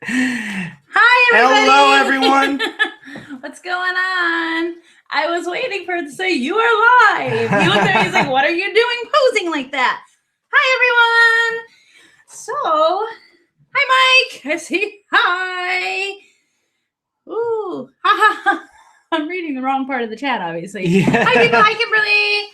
Hi, everybody. Hello, everyone. What's going on? I was waiting for it to say you are live. He looked at me, he's like, what are you doing posing like that? Hi, everyone. So, hi, Mike. I see. Hi. Ooh. Ha, ha, ha. I'm reading the wrong part of the chat, obviously. Yeah. Hi, people. Hi, Kimberly.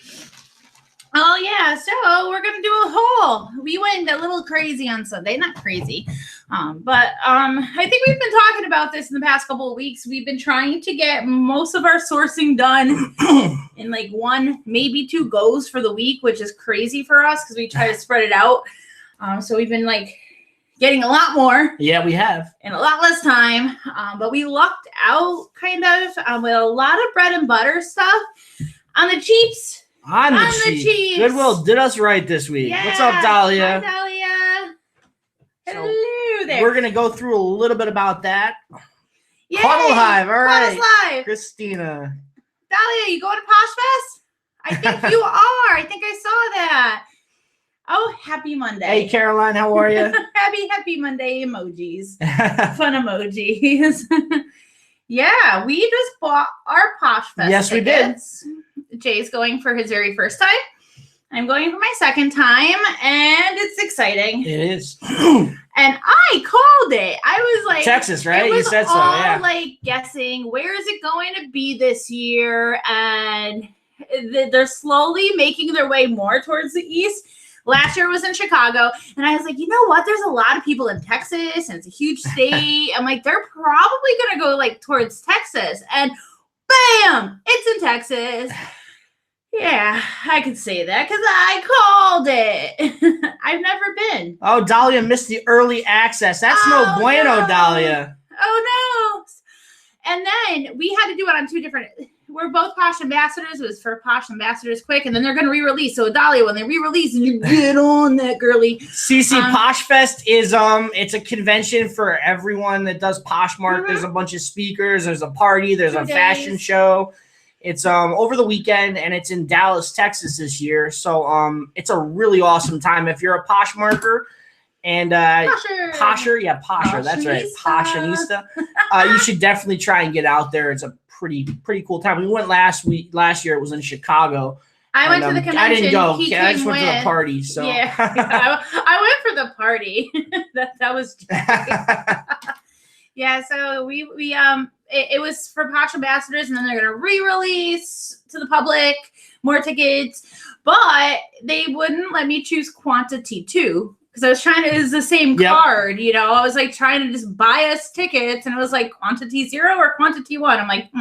Oh, yeah. So, we're going to do a haul. We went a little crazy on Sunday. Not crazy. But I think we've been talking about this in the past couple of weeks. We've been trying to get most of our sourcing done in like one, maybe two goes for the week, which is crazy for us because we try to spread it out. So we've been like getting a lot more. Yeah, we have. In a lot less time. But we lucked out kind of with a lot of bread and butter stuff on the cheaps. On the cheap. Goodwill did us right this week. Yeah. What's up, Dahlia? Hi, Dahlia. Hello there. We're going to go through a little bit about that. Yay! Cuddle Hive. All right. Live. Christina. Dahlia, you going to Posh Fest? I think you are. I think I saw that. Oh, happy Monday. Hey, Caroline. How are you? happy Monday emojis. Fun emojis. Yeah, we just bought our Posh Fest Yes, tickets. We did. Jay's going for his very first time. I'm going for my second time, and it's exciting. It is. And I called it. I was like, Texas, right? You said so, yeah. Like guessing, where is it going to be this year? And they're slowly making their way more towards the east. Last year was in Chicago, and I was like, you know what? There's a lot of people in Texas, and it's a huge state. I'm like, they're probably gonna go like towards Texas, and bam, it's in Texas. Yeah, I could say that because I called it. I've never been. Oh, Dahlia missed the early access. That's no bueno, no. Dahlia. Oh, no. And then we had to do it on two different... We're both Posh Ambassadors. It was for Posh Ambassadors Quick, and then they're going to re-release. So, Dahlia, when they re-release, you get on that, girly. CC Posh Fest is it's a convention for everyone that does Poshmark. Mm-hmm. There's a bunch of speakers. There's a party. There's a fashion show. It's over the weekend, and it's in Dallas, Texas this year. So it's a really awesome time. If you're a Poshmarker and Posher, that's right, Poshanista, you should definitely try and get out there. It's a pretty cool time. We went last year. It was in Chicago. I went to the convention. I didn't go. I just went to the party. So yeah, I went for the party. that was yeah. So we it was for Posh Ambassadors, and then they're going to re-release to the public more tickets, but they wouldn't let me choose quantity too, because I was trying to, it's the same card, you know, I was like trying to just buy us tickets, and it was like quantity 0 or quantity 1. I'm like,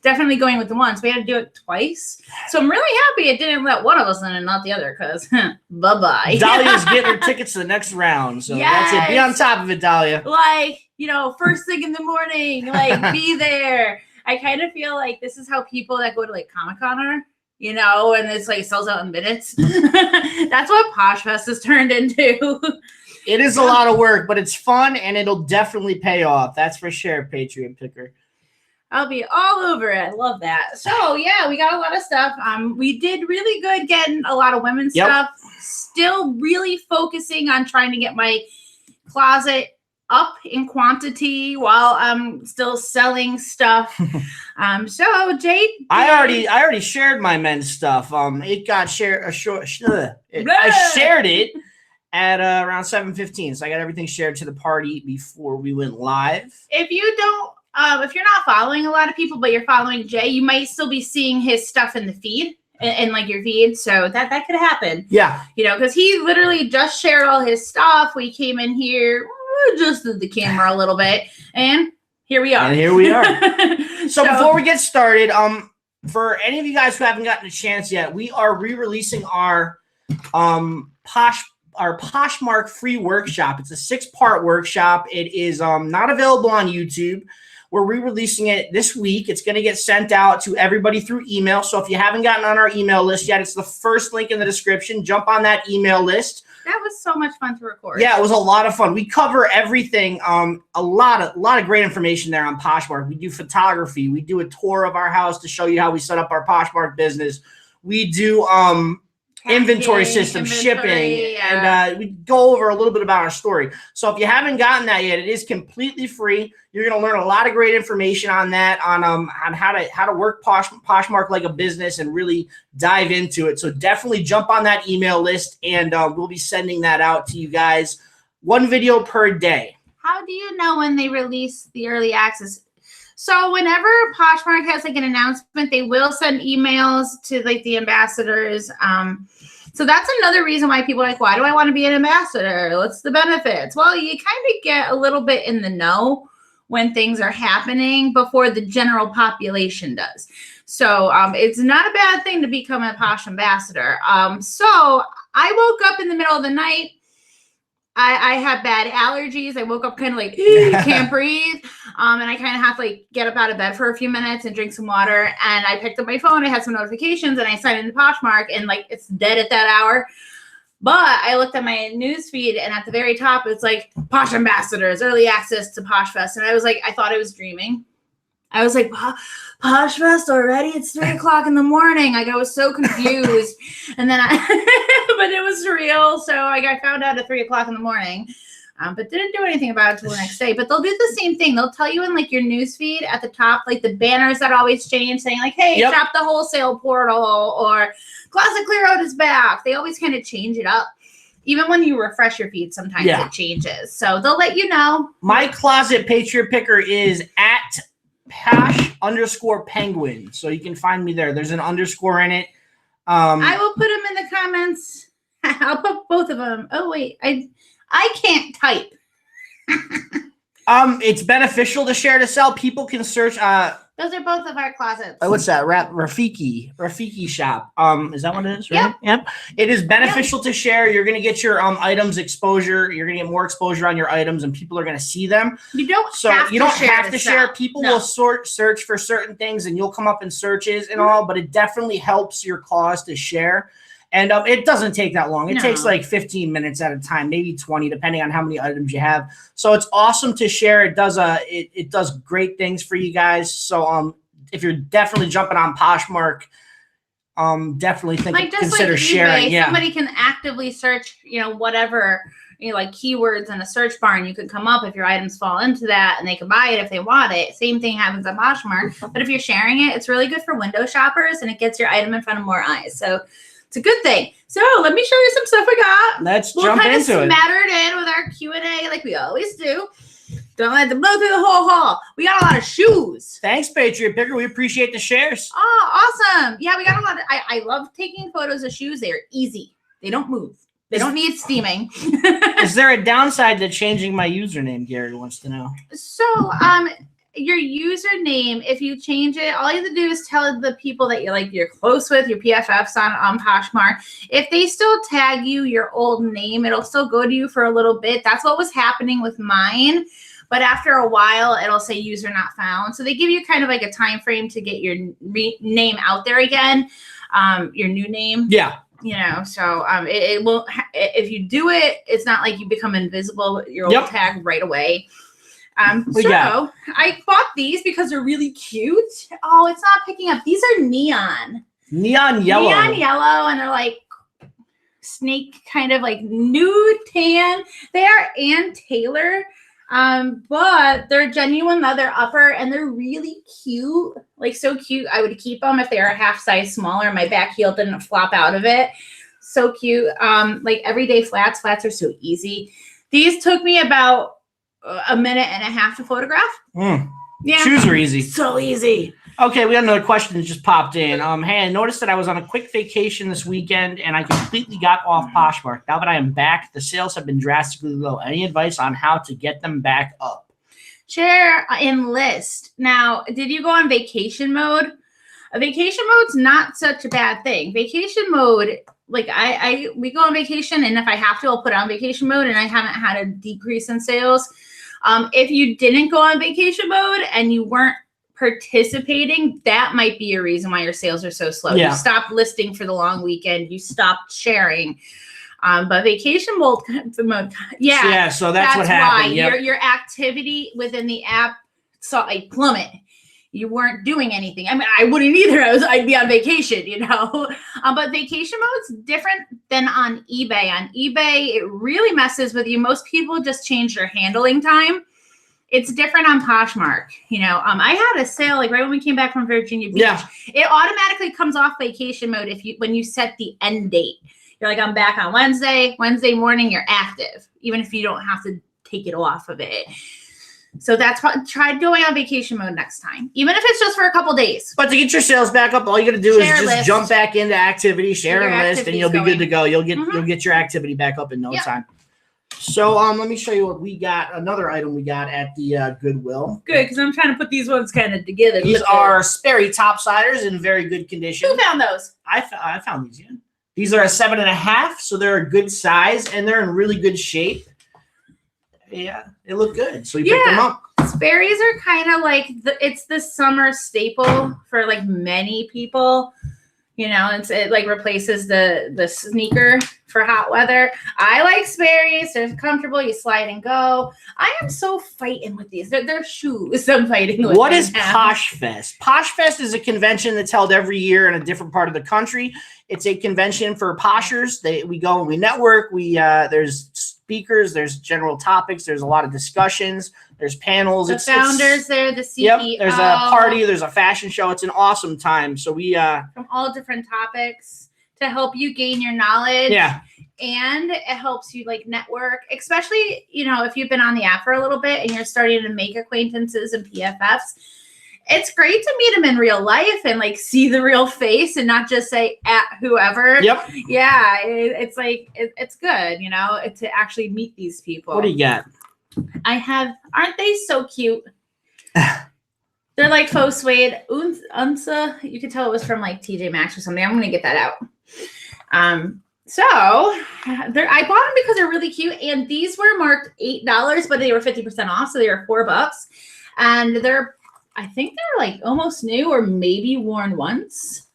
definitely going with the one. So we had to do it twice. So I'm really happy it didn't let one of us in and not the other, because bye-bye. Dahlia's getting her tickets to the next round. So that's it. Be on top of it, Dahlia. Like, you know, first thing in the morning, like be there. I kind of feel like this is how people that go to like Comic-Con are, you know, and it's like sells out in minutes. That's what Posh Fest has turned into. It is a lot of work, but it's fun, and it'll definitely pay off. That's for sure, Patriot Picker. I'll be all over it. I love that. So yeah, we got a lot of stuff. We did really good getting a lot of women's stuff. Still really focusing on trying to get my closet up in quantity while I'm still selling stuff. So Jade, I already shared my men's stuff. It got shared I shared it at around 7:15. So I got everything shared to the party before we went live. If you don't if you're not following a lot of people, but you're following Jay, you might still be seeing his stuff in the feed, in like your feed. So that could happen. Yeah. You know, because he literally just shared all his stuff. We came in here, adjusted the camera a little bit, and here we are. So before we get started, for any of you guys who haven't gotten a chance yet, we are re-releasing our Poshmark free workshop. It's a 6-part workshop. It is not available on YouTube. We're re-releasing it this week. It's going to get sent out to everybody through email. So if you haven't gotten on our email list yet, it's the first link in the description. Jump on that email list. That was so much fun to record. Yeah, it was a lot of fun. We cover everything. A lot of great information there on Poshmark. We do photography. We do a tour of our house to show you how we set up our Poshmark business. We do inventory system, shipping, and we go over a little bit about our story. So if you haven't gotten that yet, it is completely free. You're going to learn a lot of great information on that, on how to work Poshmark like a business and really dive into it. So definitely jump on that email list, and we'll be sending that out to you guys. 1 video per day. How do you know when they release the early access? So whenever Poshmark has like an announcement, they will send emails to like the ambassadors. So that's another reason why people are like, why do I want to be an ambassador? What's the benefits? Well, you kind of get a little bit in the know when things are happening before the general population does. So it's not a bad thing to become a Posh ambassador. So I woke up in the middle of the night. I had bad allergies. I woke up kind of like, can't breathe. And I kind of have to like get up out of bed for a few minutes and drink some water. And I picked up my phone. I had some notifications and I signed into Poshmark, and like it's dead at that hour. But I looked at my news feed, and at the very top, it's like Posh ambassadors, early access to Posh Fest. And I was like, I thought I was dreaming. I was like, Posh Fest already? It's 3 o'clock in the morning. Like I was so confused. And then but it was real. So I found out at 3 o'clock in the morning, but didn't do anything about it till the next day. But they'll do the same thing. They'll tell you in like your news feed at the top, like the banners that always change, saying like, hey, shop the wholesale portal, or Closet Clear Out is back. They always kind of change it up. Even when you refresh your feed, sometimes it changes. So they'll let you know. My closet Patriot Picker is at Posh_penguin. So you can find me there. There's an underscore in it. I will put them in the comments. I'll put both of them. Oh wait, I can't type. It's beneficial to share to sell. People can search. Those are both of our closets. What's that? Rafiki shop. Is that what it is? Right? Yep. It is beneficial to share. You're gonna get your items exposure. You're gonna get more exposure on your items, and people are gonna see them. You don't have to share. People will search for certain things, and you'll come up in searches and all. But it definitely helps your cause to share. And it doesn't take that long. It takes like 15 minutes at a time, maybe 20, depending on how many items you have. So it's awesome to share. It does it does great things for you guys. So if you're definitely jumping on Poshmark, definitely consider sharing. Yeah, somebody can actively search, whatever, like keywords in a search bar, and you could come up if your items fall into that, and they can buy it if they want it. Same thing happens on Poshmark. But if you're sharing it, it's really good for window shoppers, and it gets your item in front of more eyes. So it's a good thing. So let me show you some stuff we got. Let's jump into it. We'll kind of smatter it in with our Q&A like we always do. Don't let them blow through the whole haul. We got a lot of shoes. Thanks, Patriot Picker. We appreciate the shares. Oh, awesome. Yeah, we got a lot. I love taking photos of shoes. They're easy. They don't move. They don't need steaming. Is there a downside to changing my username? Gary wants to know. So, your username, if you change it, all you have to do is tell the people that you're close with, your PFFs on Poshmark. If they still tag you your old name, it'll still go to you for a little bit. That's what was happening with mine. But after a while, it'll say user not found. So they give you kind of like a time frame to get your name out there again, your new name. Yeah. So it will. If you do it, it's not like you become invisible with your old tag right away. So I bought these because they're really cute. Oh, it's not picking up. These are neon yellow, and they're like snake, kind of like nude tan. They are Ann Taylor, but they're genuine leather upper, and they're really cute. Like so cute. I would keep them if they are a half size smaller. My back heel didn't flop out of it. So cute. Like everyday flats. Flats are so easy. These took me about a minute and a half to photograph. Yeah, shoes are easy. So easy. Okay, we got another question that just popped in. Hey, I noticed that I was on a quick vacation this weekend and I completely got off Poshmark. Now that I am back, the sales have been drastically low. Any advice on how to get them back up? Share enlist. Now, did you go on vacation mode? A vacation mode's not such a bad thing. Vacation mode, like we go on vacation, and if I have to, I'll put it on vacation mode, and I haven't had a decrease in sales. If you didn't go on vacation mode and you weren't participating, that might be a reason why your sales are so slow. You stopped listing for the long weekend. You stopped sharing. But vacation mode, so that's what happened. Why your activity within the app saw a plummet. you weren't doing anything. I mean, I wouldn't either. I'd be on vacation, you know. But vacation mode's different than on eBay. On eBay, it really messes with you. Most people just change their handling time. It's different on Poshmark. You know, I had a sale like right when we came back from Virginia Beach. Yeah. It automatically comes off vacation mode when you set the end date. You're like, I'm back on Wednesday morning, you're active, even if you don't have to take it off of it. So that's what, try going on vacation mode next time, even if it's just for a couple days. But to get your sales back up, all you got to do is just list. Jump back into activity, share a list, and you'll be good to go. You'll get your activity back up in no time. So let me show you what we got. Another item we got at the Goodwill. Good, because I'm trying to put these ones kind of together. These are Sperry topsiders in very good condition. Who found those? I found these. Yeah. These are a 7.5, so they're a good size and they're in really good shape. Yeah, they look good. So you picked them up. Sperry's are kind of like it's the summer staple for like many people. You know, it like replaces the sneaker for hot weather. I like Sperry's. They're comfortable. You slide and go. I am so fighting with these. They're shoes I'm fighting with. What is Posh Fest? Posh Fest is a convention that's held every year in a different part of the country. It's a convention for poshers. We go and we network. There's speakers. There's general topics. There's a lot of discussions. There's panels. The founders there, the CEO. Yep, there's a party. There's a fashion show. It's an awesome time. So we from all different topics to help you gain your knowledge. Yeah. And it helps you like network, especially, you know, if you've been on the app for a little bit and you're starting to make acquaintances and PFFs. It's great to meet them in real life and like see the real face and not just say at whoever. Yep. Yeah. It's like, it's good, you know, to actually meet these people. What do you got? Aren't they so cute? They're like faux suede. Unsa. You could tell it was from like TJ Maxx or something. I'm going to get that out. So I bought them because they're really cute. And these were marked $8, but they were 50% off. So they were $4. And I think they're like almost new or maybe worn once.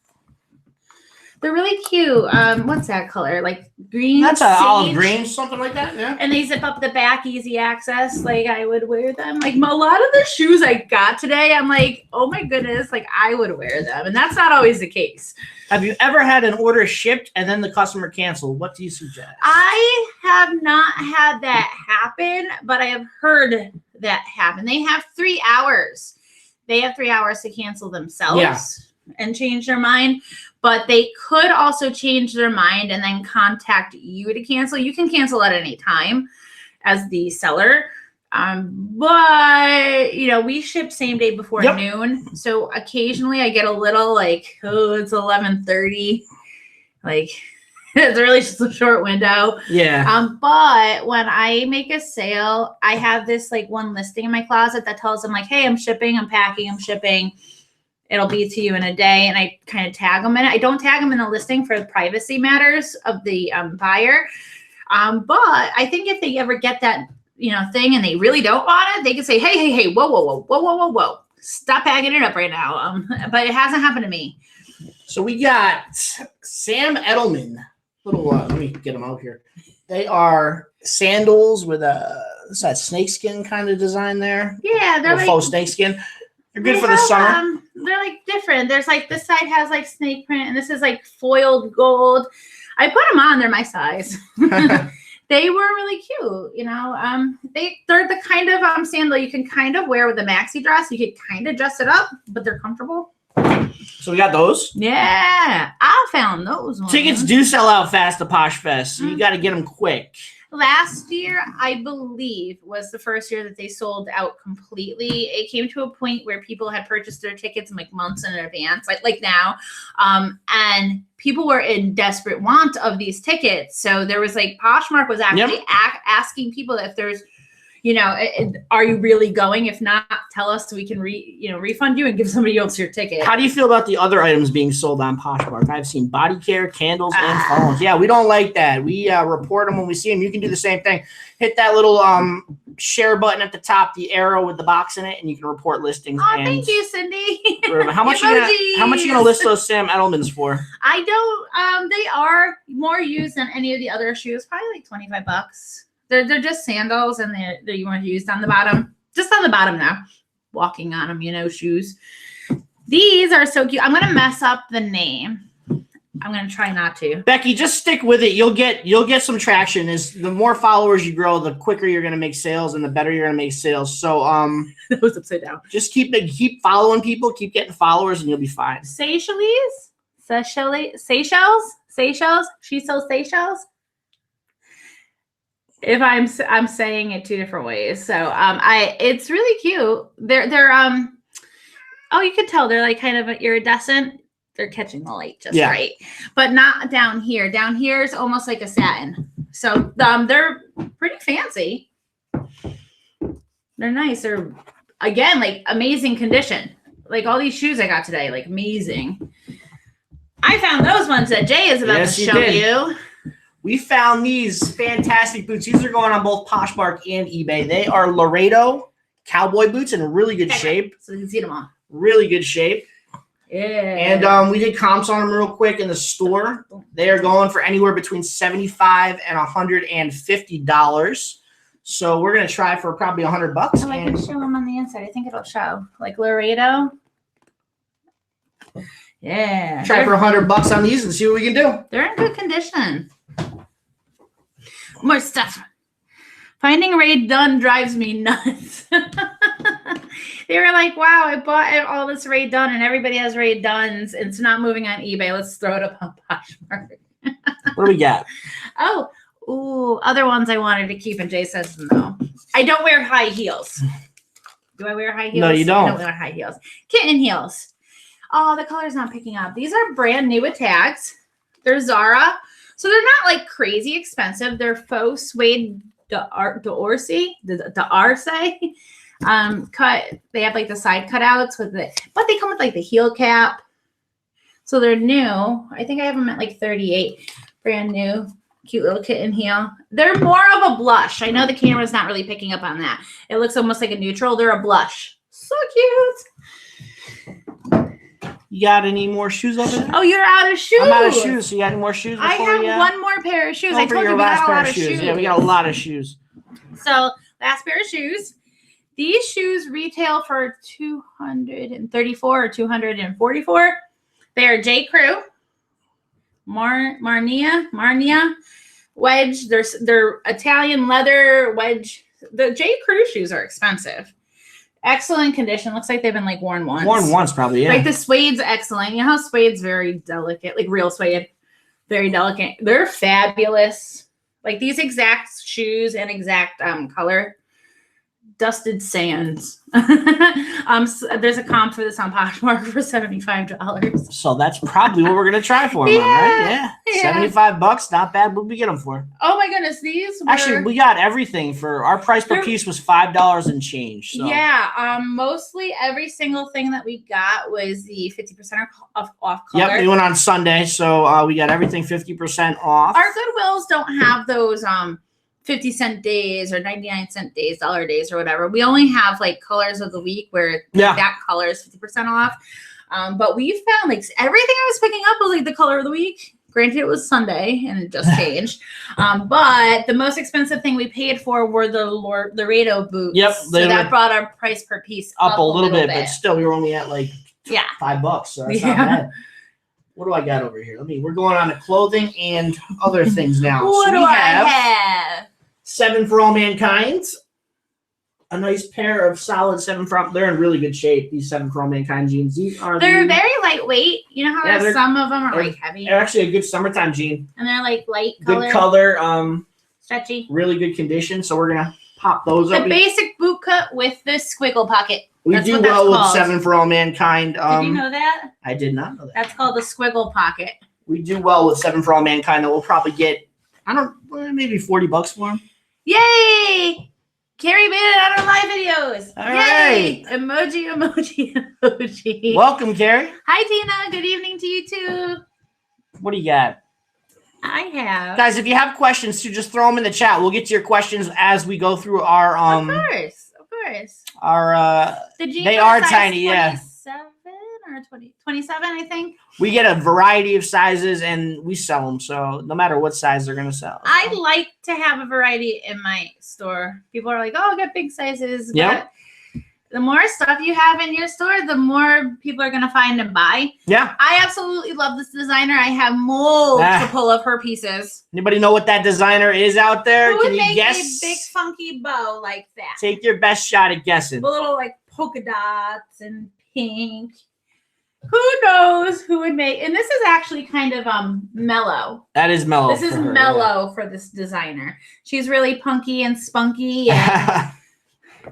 They're really cute. What's that color? Like green. That's an olive green, something like that. Yeah. And they zip up the back, easy access. Like I would wear them. Like a lot of the shoes I got today, I'm like, oh my goodness, like I would wear them. And that's not always the case. Have you ever had an order shipped and then the customer canceled? What do you suggest? I have not had that happen, but I have heard that happen. They have 3 hours. They have 3 hours to cancel themselves and change their mind. But they could also change their mind and then contact you to cancel. You can cancel at any time as the seller. But, you know, we ship same day before noon. So occasionally I get a little like, oh, it's 11:30. Like, it's really just a short window. Yeah. But when I make a sale, I have this like one listing in my closet that tells them like, hey, I'm shipping, I'm packing, I'm shipping. It'll be to you in a day. And I kind of tag them in it. I don't tag them in the listing for the privacy matters of the buyer. But I think if they ever get that, you know, thing and they really don't want it, they can say, hey, whoa. Stop pagging it up right now. But it hasn't happened to me. So we got Sam Edelman. Let me get them out here. They are sandals with that snakeskin kind of design there. Yeah, they're like faux snakeskin. They're good for the summer. They're like different. There's like this side has like snake print and this is like foiled gold. I put them on. They're my size. They were really cute. You know, they're the kind of sandal you can kind of wear with a maxi dress. You could kind of dress it up, but they're comfortable. So we got those. Yeah, I found those ones. Tickets do sell out fast to Posh Fest, so you got to get them quick. Last year, I believe, was the first year that they sold out completely. It came to a point where people had purchased their tickets in like months in advance, like now, and people were in desperate want of these tickets. So there was like Poshmark was actually asking people if there's, you know, are you really going? If not, tell us so we can refund you and give somebody else your ticket. How do you feel about the other items being sold on Poshmark? I've seen body care, candles, and phones. Yeah, we don't like that. We report them when we see them. You can do the same thing. Hit that little share button at the top, the arrow with the box in it, and you can report listings. Oh, thank you, Cindy. How much you gonna list those Sam Edelmans for? I don't. They are more used than any of the other shoes. Probably like $25. They're just sandals and you weren't used on the bottom. Just on the bottom now. walking on them, you know, shoes. These are so cute. I'm going to mess up the name. I'm going to try not to. Becky, just stick with it. You'll get some traction. Is the more followers you grow, the quicker you're going to make sales and the better you're going to make sales. So that was upside down. Just keep following people, keep getting followers, and you'll be fine. Seychelles? She sells Seychelles. If I'm saying it two different ways. So it's really cute. They're oh, you could tell they're like kind of iridescent. They're catching the light just right, but not down here. Down here is almost like a satin. So they're pretty fancy. They're nice. They're, again, like amazing condition. Like all these shoes I got today, like amazing. I found those ones that Jay is about to show you. We found these fantastic boots. These are going on both Poshmark and eBay. They are Laredo cowboy boots in really good shape. So you can see them all. Really good shape. Yeah. And we did comps on them real quick in the store. They are going for anywhere between $75 and $150. So we're gonna try for probably $100. Oh, I can show them on the inside. I think it'll show like Laredo. Yeah. Try for $100 on these and see what we can do. They're in good condition. More stuff. Finding Rae Dunn drives me nuts. They were like, wow, I bought all this Rae Dunn and everybody has Rae Dunns. It's not moving on eBay. Let's throw it up on Poshmark. What do we got? Other ones I wanted to keep, and Jay says no. I don't wear high heels. Do I wear high heels? No, you don't. I don't wear high heels. Kitten heels. Oh, the color's not picking up. These are brand new with tags. They're Zara. So they're not like crazy expensive. They're faux suede d'Arce cut. They have like the side cutouts with it, but they come with like the heel cap. So they're new. I think I have them at like 38. Brand new, cute little kitten heel. They're more of a blush. I know the camera's not really picking up on that. It looks almost like a neutral. They're a blush. So cute. You got any more shoes over there? Oh, you're out of shoes. I'm out of shoes. So you got any more shoes? I have one more pair of shoes. I told you we got a lot of shoes. Yeah, we got a lot of shoes. So last pair of shoes. These shoes retail for $234 or $244. They are J. Crew, Marnia wedge. They're Italian leather wedge. The J. Crew shoes are expensive. Excellent condition. Looks like they've been like worn once. Worn once, probably. Yeah. Like the suede's excellent. You know how suede's very delicate, like real suede, very delicate. They're fabulous. Like these exact shoes and exact color. Dusted sands. So there's a comp for this on Poshmark for $75. So that's probably what we're gonna try for them, right? Yeah. $75, not bad. What did we get them for? Oh my goodness, these were... Actually, we got everything for our price per piece was $5 and change. So. Yeah, mostly every single thing that we got was the 50% off color. Yep, we went on Sunday, so we got everything 50% off. Our Goodwills don't have those 50-cent days or 99-cent days, dollar days or whatever. We only have like colors of the week where that color is 50% off. But we found like everything I was picking up was like the color of the week. Granted, it was Sunday and it just changed. But the most expensive thing we paid for were the Laredo boots. Yep. So that brought our price per piece up a little bit, but still we were only at like $5. So that's not bad. What do I got over here? We're going on to clothing and other things now. What do I have? 7 for All Mankind. A nice pair of solid 7 for All. They're in really good shape, these 7 for All Mankind jeans. They're very lightweight. You know how some of them are like heavy? They're actually a good summertime jean. And they're like light color. Good color. Stretchy. Really good condition. So we're going to pop those up. The basic boot cut with the squiggle pocket. We do well with 7 for All Mankind. Did you know that? I did not know that. That's called the squiggle pocket. We do well with 7 for All Mankind. That we'll probably get, maybe $40 for them. Yay! Carrie made it out of my videos. All right. Emoji. Welcome, Carrie. Hi, Tina. Good evening to you, too. What do you got? I have. Guys, if you have questions, too, just throw them in the chat. We'll get to your questions as we go through our... Of course. Our... they are tiny, 27 or 27, I think. We get a variety of sizes, and we sell them. So no matter what size they're going to sell. I like to have a variety in my store. People are like, oh, I got big sizes. Yeah. The more stuff you have in your store, the more people are going to find and buy. Yeah. I absolutely love this designer. I have multiple of her pieces. Anybody know what that designer is out there? Who would Can you make guess? a big funky bow like that? Take your best shot at guessing. With little like polka dots and pink. Who knows who would make? And this is actually kind of mellow. That is mellow. This is mellow for this designer. She's really punky and spunky. And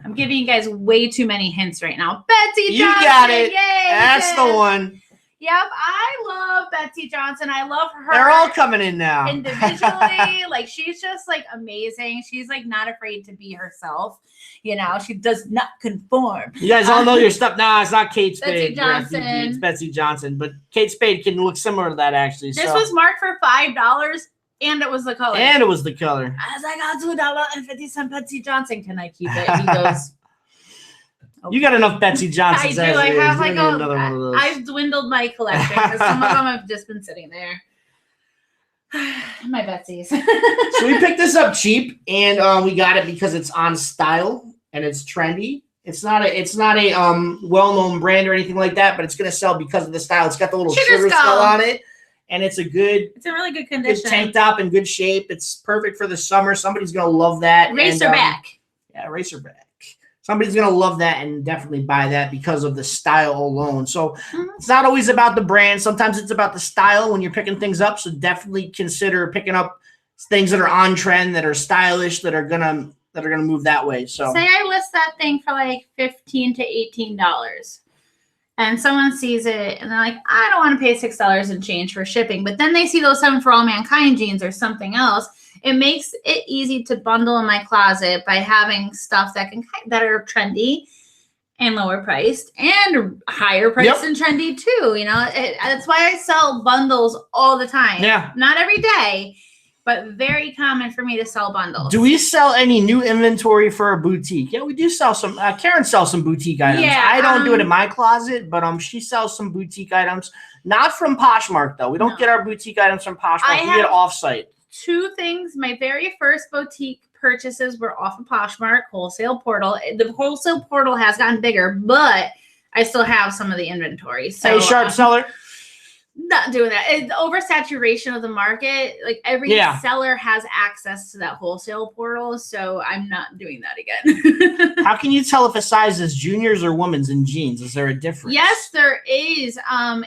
I'm giving you guys way too many hints right now. Betsy Johnson. You got it. Yay, That's the one. Yep, I love Betsy Johnson. I love her. They're all coming in now. Individually, like she's just like amazing. She's like not afraid to be herself. You know, she does not conform. You guys all know your stuff. Nah, it's not Kate Spade. Betsy Johnson. It's Betsy Johnson. But Kate Spade can look similar to that actually. This was marked for $5 and it was the color. And it was the color. I was like, I'll $2.50 Betsy Johnson. Can I keep it? He goes, You got enough Betsy Johnsons. I do. I have like another one of those. I've dwindled my collection because some of them have just been sitting there. My Betsy's. So we picked this up cheap, and we got it because it's on style and it's trendy. It's not a well-known brand or anything like that, but it's gonna sell because of the style. It's got the little sugar skull on it, and it's in really good condition. Good tank top in good shape. It's perfect for the summer. Somebody's gonna love that. Racerback. Yeah, racerback. Somebody's going to love that and definitely buy that because of the style alone. So it's not always about the brand. Sometimes it's about the style when you're picking things up. So definitely consider picking up things that are on trend, that are stylish, that are gonna move that way. So say I list that thing for like $15 to $18. And someone sees it and they're like, I don't want to pay $6 and change for shipping. But then they see those 7 for All Mankind jeans or something else. It makes it easy to bundle in my closet by having stuff that are trendy and lower priced and higher priced and trendy too. You know, that's why I sell bundles all the time. Yeah. Not every day, but very common for me to sell bundles. Do we sell any new inventory for a boutique? Yeah, we do sell some. Karen sells some boutique items. Yeah, I don't do it in my closet, but she sells some boutique items. Not from Poshmark though. We don't get our boutique items from Poshmark. We get offsite. 2 things. My very first boutique purchases were off of Poshmark wholesale portal. The wholesale portal has gotten bigger, but I still have some of the inventory. So hey, sharp seller. Not doing that. It's oversaturation of the market. Like every seller has access to that wholesale portal, so I'm not doing that again. How can you tell if a size is juniors or women's in jeans? Is there a difference? Yes, there is.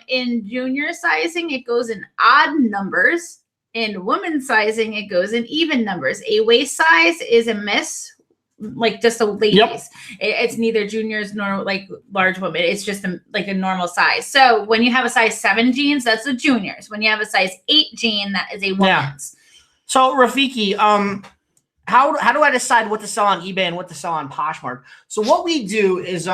In junior sizing, it goes in odd numbers. In women's sizing, it goes in even numbers. A waist size is a miss, like just a ladies. Yep. It's neither juniors nor like large women. It's just like a normal size. So when you have a size 7 jeans, that's a juniors. When you have a size 8 jean, that is a woman's. So Rafiki, how do I decide what to sell on eBay and what to sell on Poshmark? So what we do is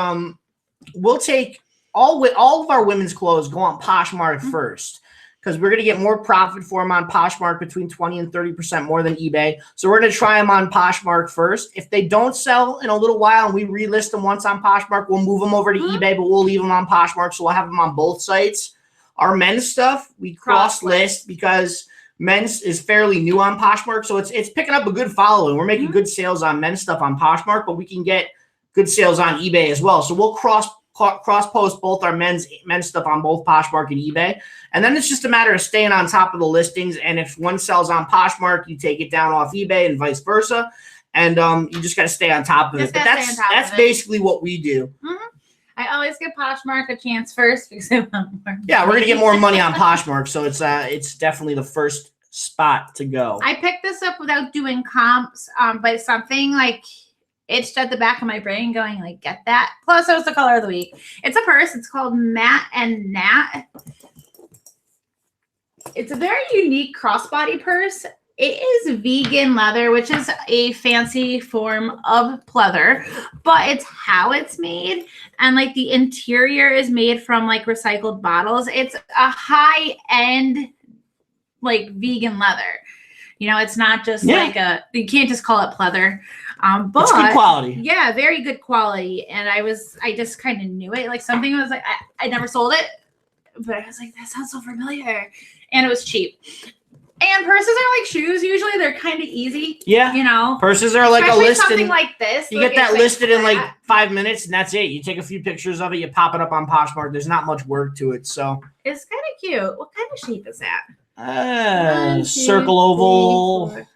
we'll take all of our women's clothes, go on Poshmark first. Because we're going to get more profit for them on Poshmark, between 20 and 30% more than eBay. So we're going to try them on Poshmark first. If they don't sell in a little while and we relist them once on Poshmark, we'll move them over to eBay, but we'll leave them on Poshmark. So we'll have them on both sites. Our men's stuff, we cross-list because men's is fairly new on Poshmark. So it's picking up a good following. We're making good sales on men's stuff on Poshmark, but we can get good sales on eBay as well. So we'll cross-post both our men's stuff on both Poshmark and eBay. And then it's just a matter of staying on top of the listings. And if one sells on Poshmark, you take it down off eBay and vice versa. And you just got to stay on top of it. But that's basically what we do. Mm-hmm. I always give Poshmark a chance first because I want more. Yeah, we're going to get more money on Poshmark. So it's definitely the first spot to go. I picked this up without doing comps, but something like itched at the back of my brain going like, get that. Plus, it was the color of the week. It's a purse. It's called Matt and Nat. It's a very unique crossbody purse. It is vegan leather, which is a fancy form of pleather, but it's how it's made. And like the interior is made from like recycled bottles. It's a high-end like vegan leather. You know, it's not just like you can't just call it pleather. But it's good quality. Yeah, very good quality. And I just kind of knew it. Like something was like, I never sold it, but I was like, that sounds so familiar. And it was cheap. And purses are like shoes. Usually they're kind of easy. Yeah. You know, Purses are like a especially list. something like this. You like, get that it's listed in like flat. 5 minutes, and that's it. You take a few pictures of it, you pop it up on Poshmark. There's not much work to it, so It's kind of cute. What kind of shape is that? 1, 2, circle, oval, 3, 4.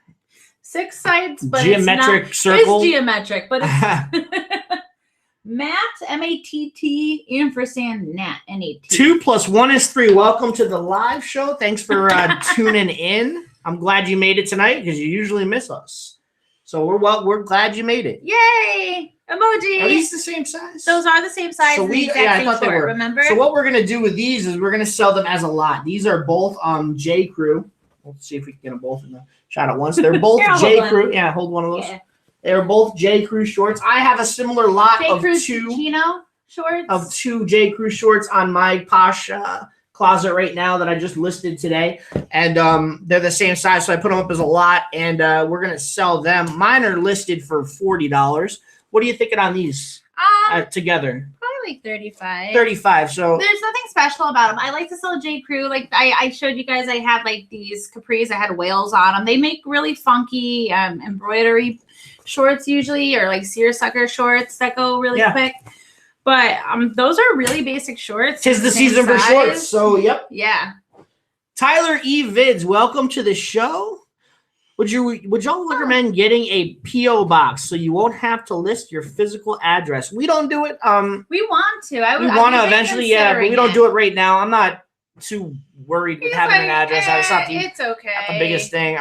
6 sides, but geometric it's circle. It's geometric, but it's matte, M-A-T-T, ampersand, nat, N-A-T. 2 + 1 is 3. Welcome to the live show. Thanks for tuning in. I'm glad you made it tonight because you usually miss us. So we're glad you made it. Yay! Emoji. Are these the same size? Those are the same size. So and the exact same short, remember? So what we're gonna do with these is we're gonna sell them as a lot. These are both J. Crew. Let's see if we can get them both in the shot at once. They're both J. Crew. Yeah, hold one of those. Yeah. They're both J. Crew shorts. I have a similar lot J. of Crew two Chino shorts. Of 2 J. Crew shorts on my Posh closet right now that I just listed today, and they're the same size, so I put them up as a lot, and we're gonna sell them. Mine are listed for $40. What are you thinking on these together? Probably like 35. 35. So there's nothing special about them. I like to sell J. Crew. Like I showed you guys, I had like these capris. I had whales on them. They make really funky embroidery shorts usually, or like seersucker shorts that go really quick. But those are really basic shorts. 'Tis the season for shorts. So yep. Yeah. Tyler E. Vids, welcome to the show. Would y'all recommend getting a P.O. box so you won't have to list your physical address? We don't do it. We want to. We want to eventually, yeah, but we don't do it right now. I'm not too worried with having an address. It's okay. Not the biggest thing.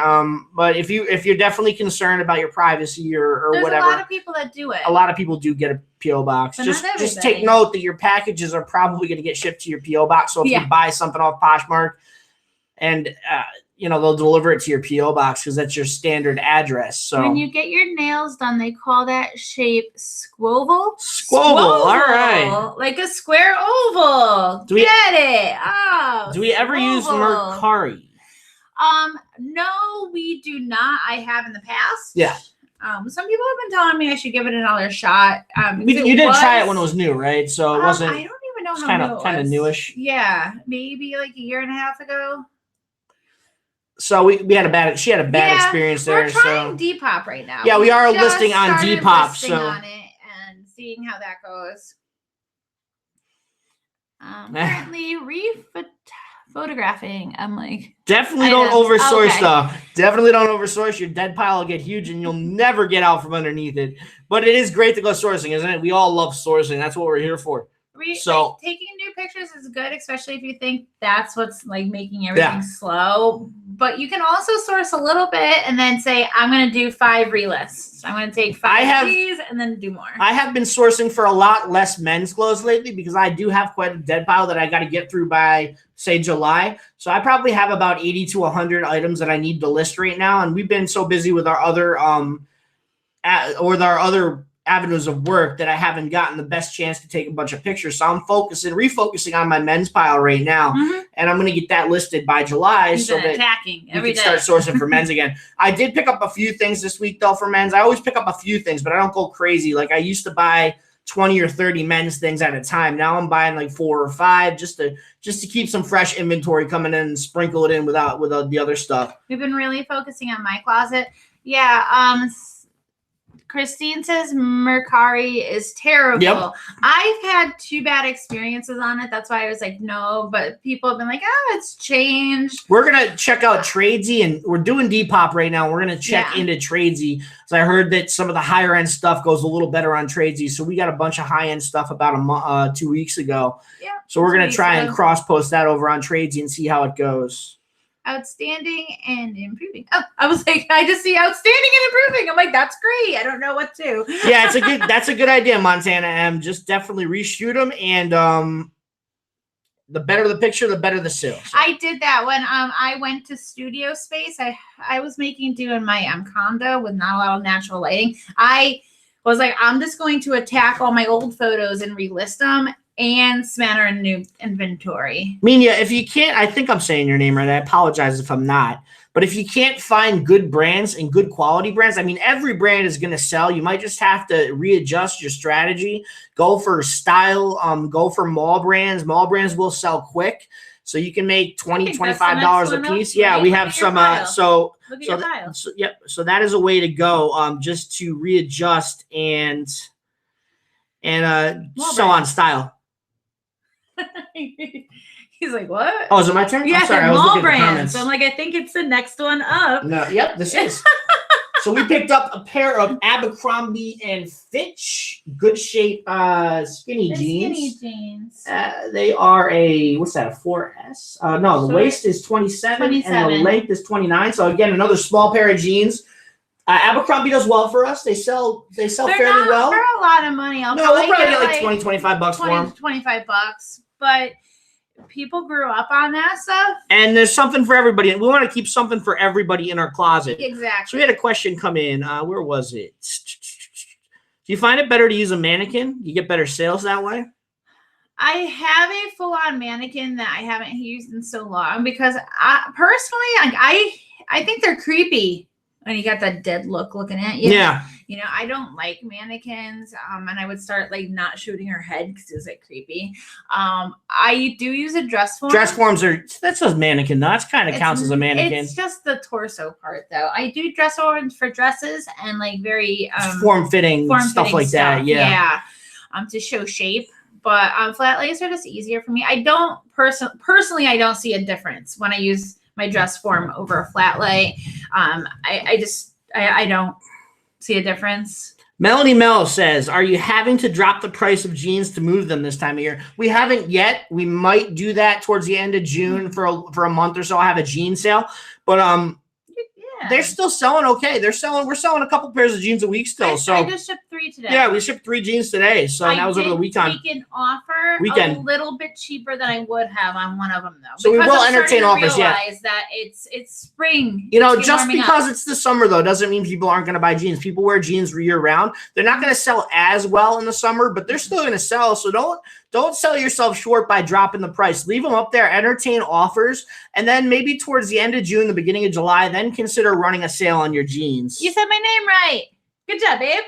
But if you're definitely concerned about your privacy or There's whatever, a lot of people that do it. A lot of people do get a P.O. box. But just take note that your packages are probably going to get shipped to your P.O. box. So if you buy something off Poshmark, and they'll deliver it to your P.O. box because that's your standard address. So when you get your nails done, they call that shape squoval. Squoval. All right. Like a square oval. Get it? Oh. Do we ever use Mercari? No, we do not. I have in the past. Yeah. Some people have been telling me I should give it another shot. You did try it when it was new, right? So it wasn't. I don't even know how new it was. Kind of newish. Yeah, maybe like a year and a half ago. So we had a bad experience there. We're trying Depop right now. Yeah, we are listing on Depop. So on it and seeing how that goes. Currently photographing. I'm like, definitely don't oversource stuff. Definitely don't oversource. Your dead pile will get huge and you'll never get out from underneath it. But it is great to go sourcing, isn't it? We all love sourcing. That's what we're here for. Like, taking new pictures is good, especially if you think that's what's like making everything slow. But you can also source a little bit and then say, I'm going to do 5 relists. I'm going to take 5 of these and then do more. I have been sourcing for a lot less men's clothes lately because I do have quite a dead pile that I got to get through by, say, July. So I probably have about 80 to 100 items that I need to list right now. And we've been so busy with our other avenues of work that I haven't gotten the best chance to take a bunch of pictures. So I'm refocusing on my men's pile right now. Mm-hmm. And I'm going to get that listed by July so that attacking every day. Start sourcing for men's again. I did pick up a few things this week though for men's. I always pick up a few things, but I don't go crazy. Like I used to buy 20 or 30 men's things at a time. Now I'm buying like 4 or 5 just to keep some fresh inventory coming in and sprinkle it in with the other stuff. We've been really focusing on my closet. Yeah. Christine says Mercari is terrible. Yep. I've had 2 bad experiences on it. That's why I was like, no. But people have been like, oh, it's changed. We're going to check out Tradesy, and we're doing Depop right now. We're going to check into Tradesy. So I heard that some of the higher end stuff goes a little better on Tradesy. So we got a bunch of high end stuff about 2 weeks ago. Yeah. So we're going to try and cross post that over on Tradesy and see how it goes. Outstanding and improving. Oh, I was like, I just see outstanding and improving. I'm like, that's great. I don't know what to. Yeah, that's a good idea, Montana M. Just definitely reshoot them, and the better the picture, the better the sale. So. I did that when I went to studio space. I was doing my condo with not a lot of natural lighting. I was like, I'm just going to attack all my old photos and relist them and smatter a new inventory. Minya, if you can't, I think I'm saying your name right. I apologize if I'm not. But if you can't find good brands and good quality brands, I mean, every brand is going to sell. You might just have to readjust your strategy. Go for style. Go for mall brands. Mall brands will sell quick. So you can make $20, think that's the next $25 a one up, piece. Yeah, right? we Look have at your some. pile. So Look at your pile. yep. So that is a way to go. Just to readjust and sew on style. He's like, what? Oh, is it my turn? Yeah, I'm sorry, I was mall looking at the brands. comments. So I'm like, I think it's the next one up. No, yep, this is. So we picked up a pair of Abercrombie and Fitch good shape skinny jeans. Skinny jeans. They are what's that, a 4S? No, the waist is 27 and the length is 29. So again, another small pair of jeans. Abercrombie does well for us. They sell fairly well. For a lot of money. We'll probably get like 20, 25 bucks for them. 25 bucks. But people grew up on that stuff. And there's something for everybody. We want to keep something for everybody in our closet. Exactly. So we had a question come in. Where was it? Do you find it better to use a mannequin? You get better sales that way? I have a full-on mannequin that I haven't used in so long because I think they're creepy when you got that dead look looking at you. Yeah. You know, I don't like mannequins, and I would start like not shooting her head because it's like creepy. I do use a dress form. Dress forms that says mannequin. No, that kind of counts as a mannequin. It's just the torso part, though. I do dress forms for dresses and like very form-fitting stuff like that. Yeah. To show shape. But flat lays are just easier for me. I don't personally, I don't see a difference when I use my dress form over a flat lay. I don't see a difference. Melanie Mel says, are you having to drop the price of jeans to move them this time of year? We haven't yet. We might do that towards the end of June for a month or so. I'll have a jean sale. But they're still selling okay. We're selling a couple pairs of jeans a week still. I just shipped 3 today. Yeah, we shipped 3 jeans today. So that was over the weekend. We can offer a little bit cheaper than I would have on one of them though. So we will entertain offers. Yeah, that it's spring. You know, just because it's the summer though doesn't mean people aren't going to buy jeans. People wear jeans year round. They're not going to sell as well in the summer, but they're still going to sell. So don't sell yourself short by dropping the price. Leave them up there, entertain offers, and then maybe towards the end of June, the beginning of July, then consider running a sale on your jeans. You said my name right. Good job, babe.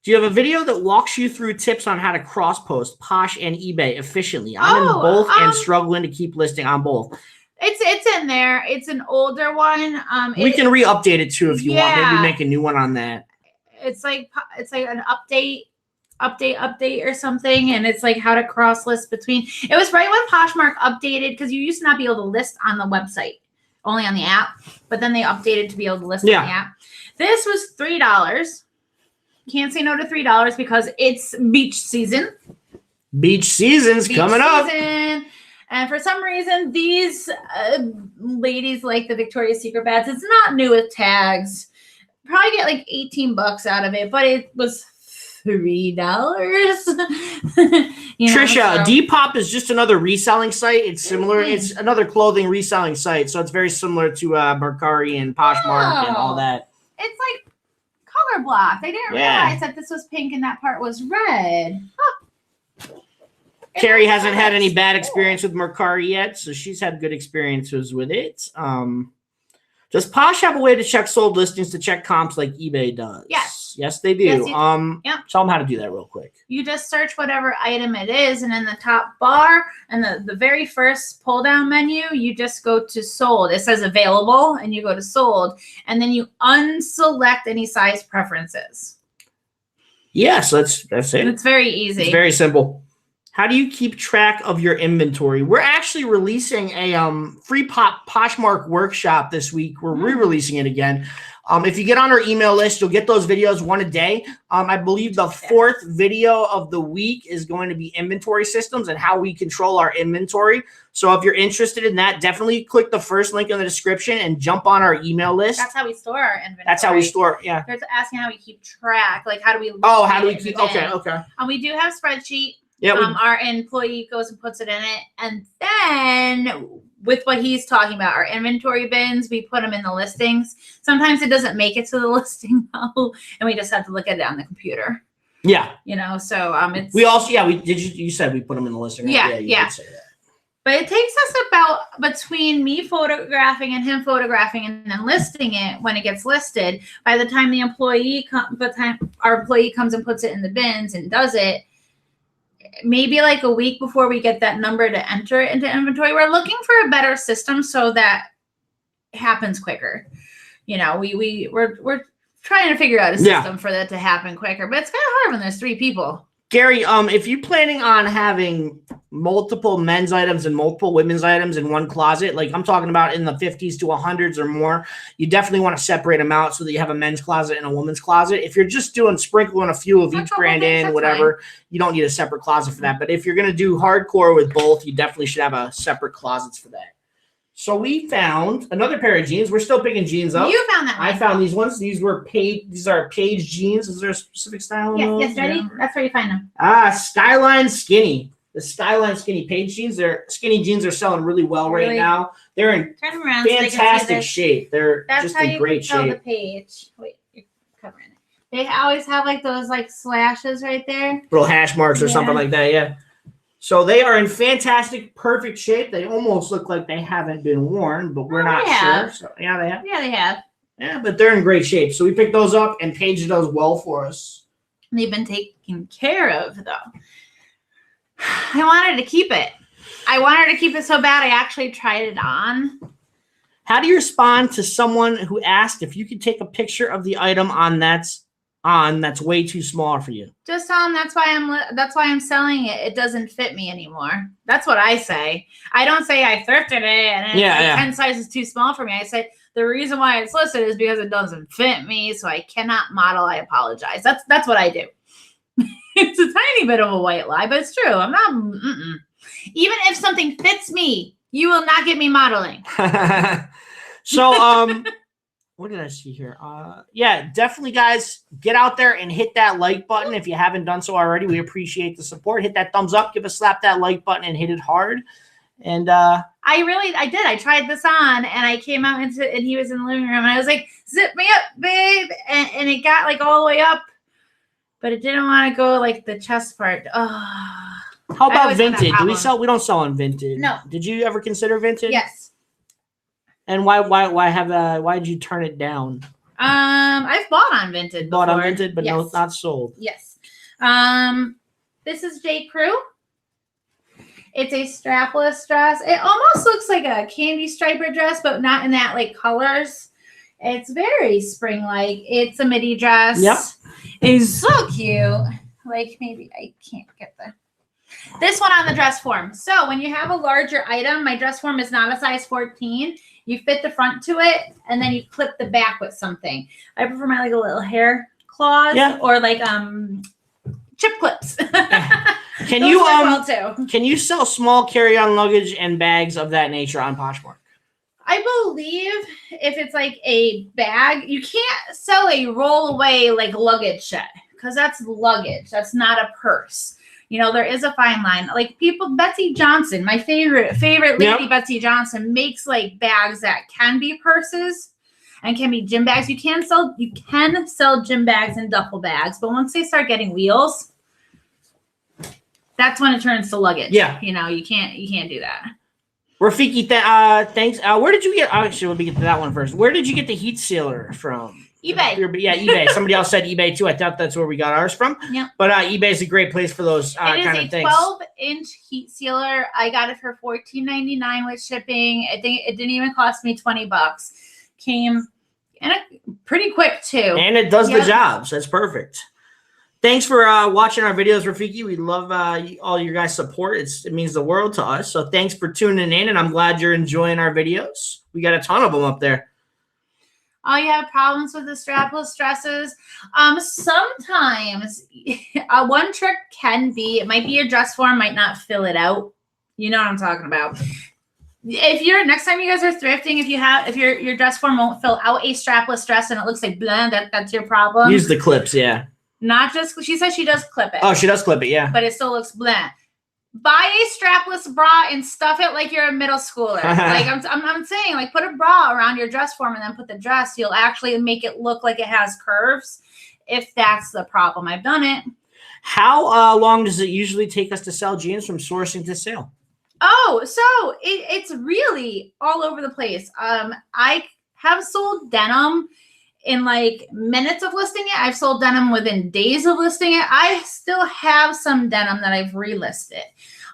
Do you have a video that walks you through tips on how to cross-post Posh and eBay efficiently? I'm in both and struggling to keep listing on both. It's in there. It's an older one. We can re-update it too if you want. Maybe make a new one on that. It's like an update or something, and it's like how to cross list between. It was right when Poshmark updated because you used to not be able to list on the website, only on the app, but then they updated to be able to list on the app. This was $3. Can't say no to $3 because it's beach season. Beach season's coming up. And for some reason, these ladies like the Victoria's Secret bags. It's not new with tags. Probably get like 18 bucks out of it, but it was $3. Trisha, Depop is just another reselling site. It's similar. It's another clothing reselling site, so it's very similar to Mercari and Poshmark and all that. It's like color blocked. I didn't realize that this was pink and that part was red. Carrie hasn't had any bad experience with Mercari yet, so she's had good experiences with it. Does Posh have a way to check sold listings to check comps like eBay does? Yes, they do. Yes, Tell them how to do that real quick. You just search whatever item it is, and in the top bar and the very first pull down menu, you just go to sold. It says available, and you go to sold, and then you unselect any size preferences. Yes, that's it. It's very easy. It's very simple. How do you keep track of your inventory? We're actually releasing a free Poshmark workshop this week. We're re-releasing it again. If you get on our email list, you'll get those videos one a day. I believe the 4th video of the week is going to be inventory systems and how we control our inventory. So if you're interested in that, definitely click the first link in the description and jump on our email list. That's how we store our inventory. That's how we store, yeah. They're asking how we keep track. Like, how do we keep, okay. We do have a spreadsheet. Yeah, our employee goes and puts it in it. And then with what he's talking about, our inventory bins, we put them in the listings. Sometimes it doesn't make it to the listing though, and we just have to look at it on the computer. Yeah. So it's. We also, you said we put them in the listing. Right? Yeah. You did say that. But it takes us about between me photographing and him photographing and then listing it when it gets listed. By the time our employee comes and puts it in the bins and does it, maybe like a week before we get that number to enter it into inventory. We're looking for a better system so that it happens quicker. You know, we're trying to figure out a system for that to happen quicker, but it's kind of hard when there's 3 people. Gary, if you're planning on having multiple men's items and multiple women's items in one closet, like I'm talking about in the 50s to 100s or more, you definitely want to separate them out so that you have a men's closet and a woman's closet. If you're just doing sprinkling a few of each brand in, whatever, you don't need a separate closet for that. But if you're going to do hardcore with both, you definitely should have a separate closets for that. So we found another pair of jeans. We're still picking jeans up. You found that one. I found these ones. These are Page jeans. Is there a specific style? Yes, ready? Yeah. That's where you find them. Skyline Skinny. The Skyline Skinny Page jeans. They're skinny jeans are selling really well right now. They're in fantastic shape. They're just in great shape. The page. Wait, you're covering it. They always have like those like slashes right there. Little hash marks or something like that. Yeah. So they are in fantastic, perfect shape. They almost look like they haven't been worn, but we're not sure. So, yeah, they have. Yeah, they have. Yeah, but they're in great shape. So we picked those up, and Paige does well for us. They've been taken care of, though. I wanted to keep it. I wanted to keep it so bad I actually tried it on. How do you respond to someone who asked if you could take a picture of the item that's way too small for you? Just tell them that's why I'm selling it. It doesn't fit me anymore. That's what I say. I don't say I thrifted it and it's 10 sizes too small for me. I say the reason why it's listed is because it doesn't fit me, so I cannot model. I apologize. That's what I do. It's a tiny bit of a white lie, but it's true. I'm not. Even if something fits me, you will not get me modeling. So what did I see here? Yeah, definitely, guys, get out there and hit that like button if you haven't done so already. We appreciate the support. Hit that thumbs up. Slap that like button and hit it hard. And I did. I tried this on, and I came out and he was in the living room, and I was like, "Zip me up, babe," and it got like all the way up, but it didn't want to go like the chest part. Oh. How about Vinted? Do we sell? We don't sell on Vinted. No. Did you ever consider Vinted? Yes. And why did you turn it down? I've bought on Vinted before. Bought on Vinted, but no, not sold. Yes. This is J. Crew. It's a strapless dress. It almost looks like a candy striper dress, but not in that like colors. It's very spring-like. It's a midi dress. Yep. It's so cute. Like maybe I can't get this one on the dress form. So when you have a larger item, my dress form is not a size 14. You fit the front to it, and then you clip the back with something. I prefer my like a little hair claws or like chip clips. Can you sell small carry-on luggage and bags of that nature on Poshmark? I believe if it's like a bag, you can't sell a roll-away like luggage set because that's luggage. That's not a purse. You know, there is a fine line. Like Betsy Johnson, my favorite lady, Betsy Johnson, makes like bags that can be purses and can be gym bags. You can sell gym bags and duffel bags, but once they start getting wheels, that's when it turns to luggage. Yeah. You know, you can't do that. Rafiki, thanks. Where did you get? Actually, let me get to that one first. Where did you get the heat sealer from? eBay. Yeah, eBay. Somebody else said eBay too. I thought that's where we got ours from. Yeah. But eBay is a great place for those kind of things. It is a 12-inch heat sealer. I got it for $14.99 with shipping. I think it didn't even cost me $20. Came in pretty quick too. And it does the job, so that's perfect. Thanks for watching our videos, Rafiki. We love all your guys' support. It means the world to us. So thanks for tuning in, and I'm glad you're enjoying our videos. We got a ton of them up there. Oh, you have problems with the strapless dresses? Sometimes one trick can be, it might be your dress form might not fill it out. You know what I'm talking about. Next time you guys are thrifting, if your dress form won't fill out a strapless dress and it looks like blend, that's your problem. Use the clips, yeah. Not just, she says she does clip it. Oh, she does clip it, yeah. But it still looks blend. Buy a strapless bra and stuff it like you're a middle schooler. Like I'm saying, like put a bra around your dress form and then put the dress. You'll actually make it look like it has curves. If that's the problem, I've done it. How long does it usually take us to sell jeans from sourcing to sale? Oh, so it's really all over the place. I have sold denim in like minutes of listing it. I've sold denim within days of listing it. I still have some denim that I've relisted.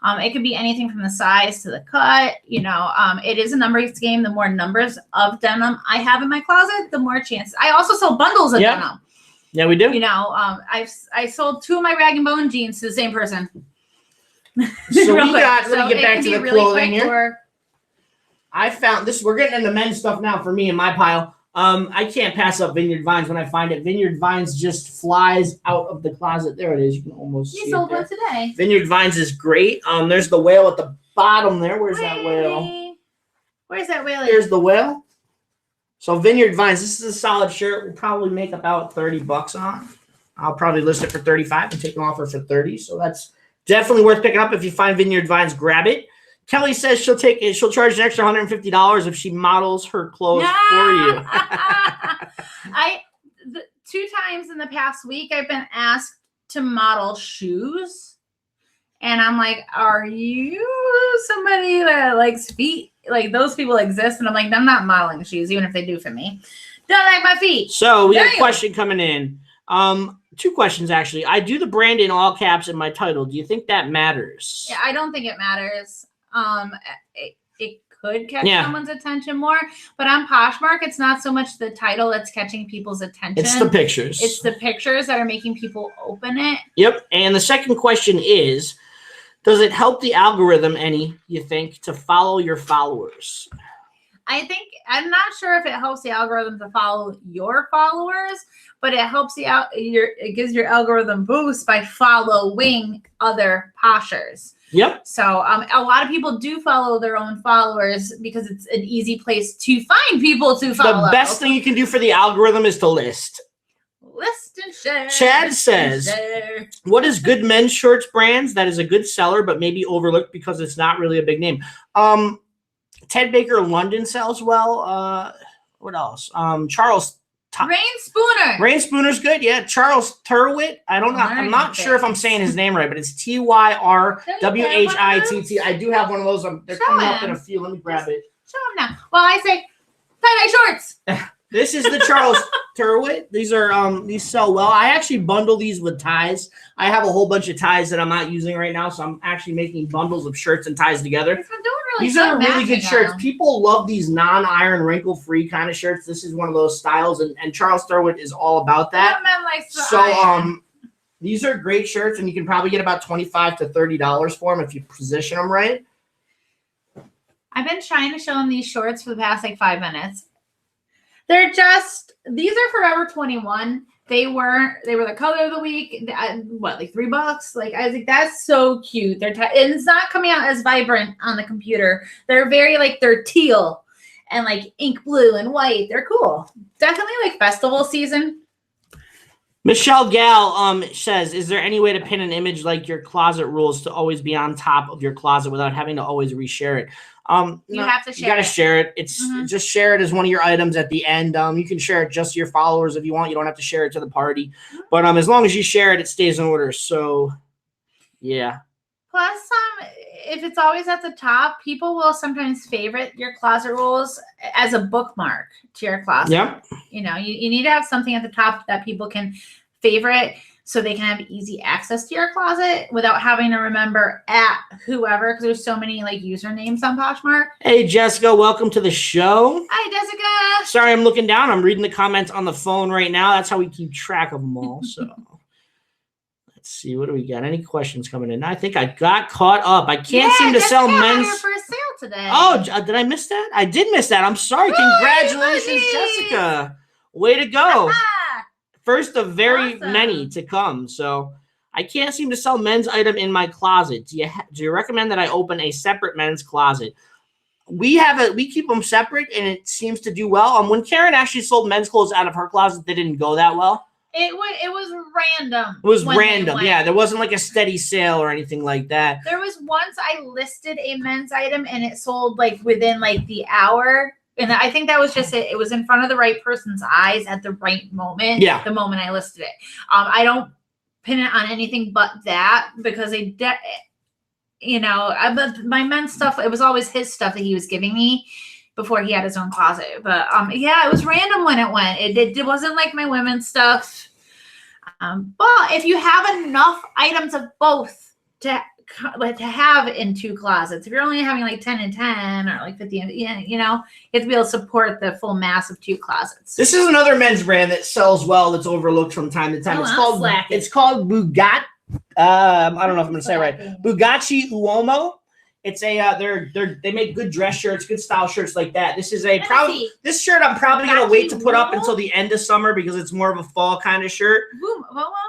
It could be anything from the size to the cut. It is a numbers game. The more numbers of denim I have in my closet, the more chances. I also sell bundles of denim. Yeah, we do. I sold 2 of my rag and bone jeans to the same person. So let me get back to the really clothing here. I found this. We're getting into men's stuff now for me in my pile. I can't pass up Vineyard Vines when I find it. Vineyard Vines just flies out of the closet. There it is. You can almost see it. You sold one today. Vineyard Vines is great. There's the whale at the bottom there. Where's that whale? Where's that whale? Here's the whale. So Vineyard Vines, this is a solid shirt. We'll probably make about $30 on. I'll probably list it for $35 and take an offer for $30. So that's definitely worth picking up. If you find Vineyard Vines, grab it. Kelly says she'll charge an extra $150 if she models her clothes for you. 2 times in the past week, I've been asked to model shoes. And I'm like, are you somebody that likes feet? Like, those people exist. And I'm like, I'm not modeling shoes, even if they do for me. Don't like my feet. So we have a question coming in. 2 questions, actually. I do the brand in all caps in my title. Do you think that matters? Yeah, I don't think it matters. It could catch someone's attention more, but on Poshmark, it's not so much the title that's catching people's attention. It's the pictures. It's the pictures that are making people open it. Yep. And the second question is, does it help the algorithm you think, to follow your followers? I'm not sure if it helps the algorithm to follow your followers, but it helps it gives your algorithm boost by following other Poshers. Yep. So a lot of people do follow their own followers because it's an easy place to find people to follow. The best thing you can do for the algorithm is to list. List and share. Chad says, what is good men's shorts brands that is a good seller but maybe overlooked because it's not really a big name? Ted Baker London sells well. What else? Charles Rain Spooner's good. Yeah. Charles Turwitt. I don't know. I'm not sure if I'm saying his name right, but it's TYRWHITT. I do have one of those. They're coming up in a few. Let me grab it. Show him now. Well, I say tie-dye shorts. This is the Charles Turwitt. These sell well. I actually bundle these with ties. I have a whole bunch of ties that I'm not using right now, so I'm actually making bundles of shirts and ties together. These are really good shirts. People love these non-iron, wrinkle-free kind of shirts. This is one of those styles, and Charles Turwitt is all about that. So these are great shirts, and you can probably get about $25 to $30 for them if you position them right. I've been trying to show them these shorts for the past 5 minutes. These are Forever 21. They were the color of the week. $3? I was like, that's so cute. And it's not coming out as vibrant on the computer. They're very they're teal and ink blue and white. They're cool. Definitely festival season. Michelle Gal says, is there any way to pin an image like your closet rules to always be on top of your closet without having to always reshare it? You have to share it. You got to share it. It's just share it as one of your items at the end. You can share it just to your followers if you want. You don't have to share it to the party. But as long as you share it, it stays in order. So, yeah. Plus, if it's always at the top, people will sometimes favorite your closet rules as a bookmark to your closet. Yep. You need to have something at the top that people can favorite so they can have easy access to your closet without having to remember at whoever, because there's so many usernames on Poshmark. Hey, Jessica, welcome to the show. Hi, Jessica. Sorry, I'm looking down. I'm reading the comments on the phone right now. That's how we keep track of them all. So let's see. What do we got? Any questions coming in? I think I got caught up. I can't seem to sell men's. For a sale today. Oh, did I miss that? I did miss that. I'm sorry. Congratulations, Jessica. Way to go. First of very many to come. So I can't seem to sell men's item in my closet. Do you recommend that I open a separate men's closet? We keep them separate, and it seems to do well. When Karen actually sold men's clothes out of her closet, they didn't go that well. It was random. It was random. Yeah, there wasn't a steady sale or anything like that. There was once I listed a men's item, and it sold within the hour. And I think that was just it. It was in front of the right person's eyes at the right moment. Yeah. The moment I listed it. I don't pin it on anything but that because my men's stuff, it was always his stuff that he was giving me. before he had his own closet. But yeah, it was random when it went. It wasn't like my women's stuff. But if you have enough items of both to have in 2 closets, if you're only having like 10 and 10 or like 50, you know, you have to be able to support the full mass of 2 closets. This is another men's brand that sells well, that's overlooked from time to time. It's called Bugatti. I don't know if I'm gonna say it right. Bugatti Uomo. It's they make good dress shirts, good style shirts like that. This is this shirt I'm probably gonna wait to put up until the end of summer because it's more of a fall kind of shirt.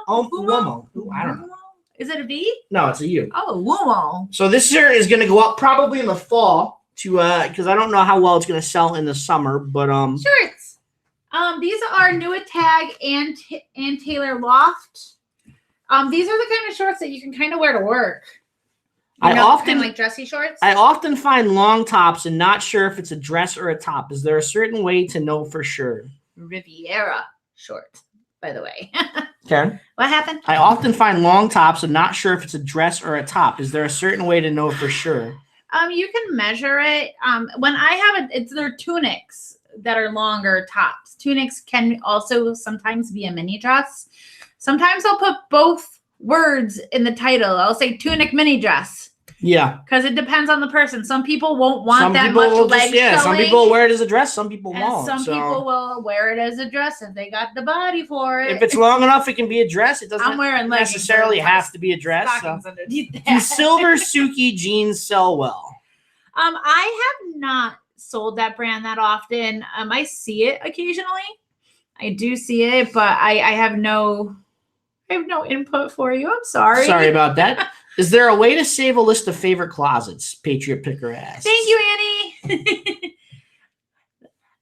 Uomo. I don't know. Is it a V? No, it's a U. Oh, Uomo. So this shirt is gonna go up probably in the fall to because I don't know how well it's gonna sell in the summer, but shirts. These are New Tag and Taylor Loft. These are the kind of shorts that you can kind of wear to work. Kind of like dressy shorts. I often find long tops and not sure if it's a dress or a top. Is there a certain way to know for sure? Riviera shorts, by the way. Okay. What happened? I often find long tops and not sure if it's a dress or a top. Is there a certain way to know for sure? You can measure it. When I have it, they're tunics that are longer tops. Tunics can also sometimes be a mini dress. Sometimes I'll put both words in the title. I'll say tunic mini dress. Yeah. Because it depends on the person. Some people won't want that much leg showing. Some people will wear it as a dress. Some people won't. Some people will wear it as a dress if they got the body for it. If it's long enough, it can be a dress. It doesn't necessarily have to be a dress. Do Silver Suki jeans sell well? I have not sold that brand that often. I see it occasionally. I do see it, but I have no input for you. I'm sorry. Sorry about that. Is there a way to save a list of favorite closets? Patriot Picker asks. Thank you, Annie.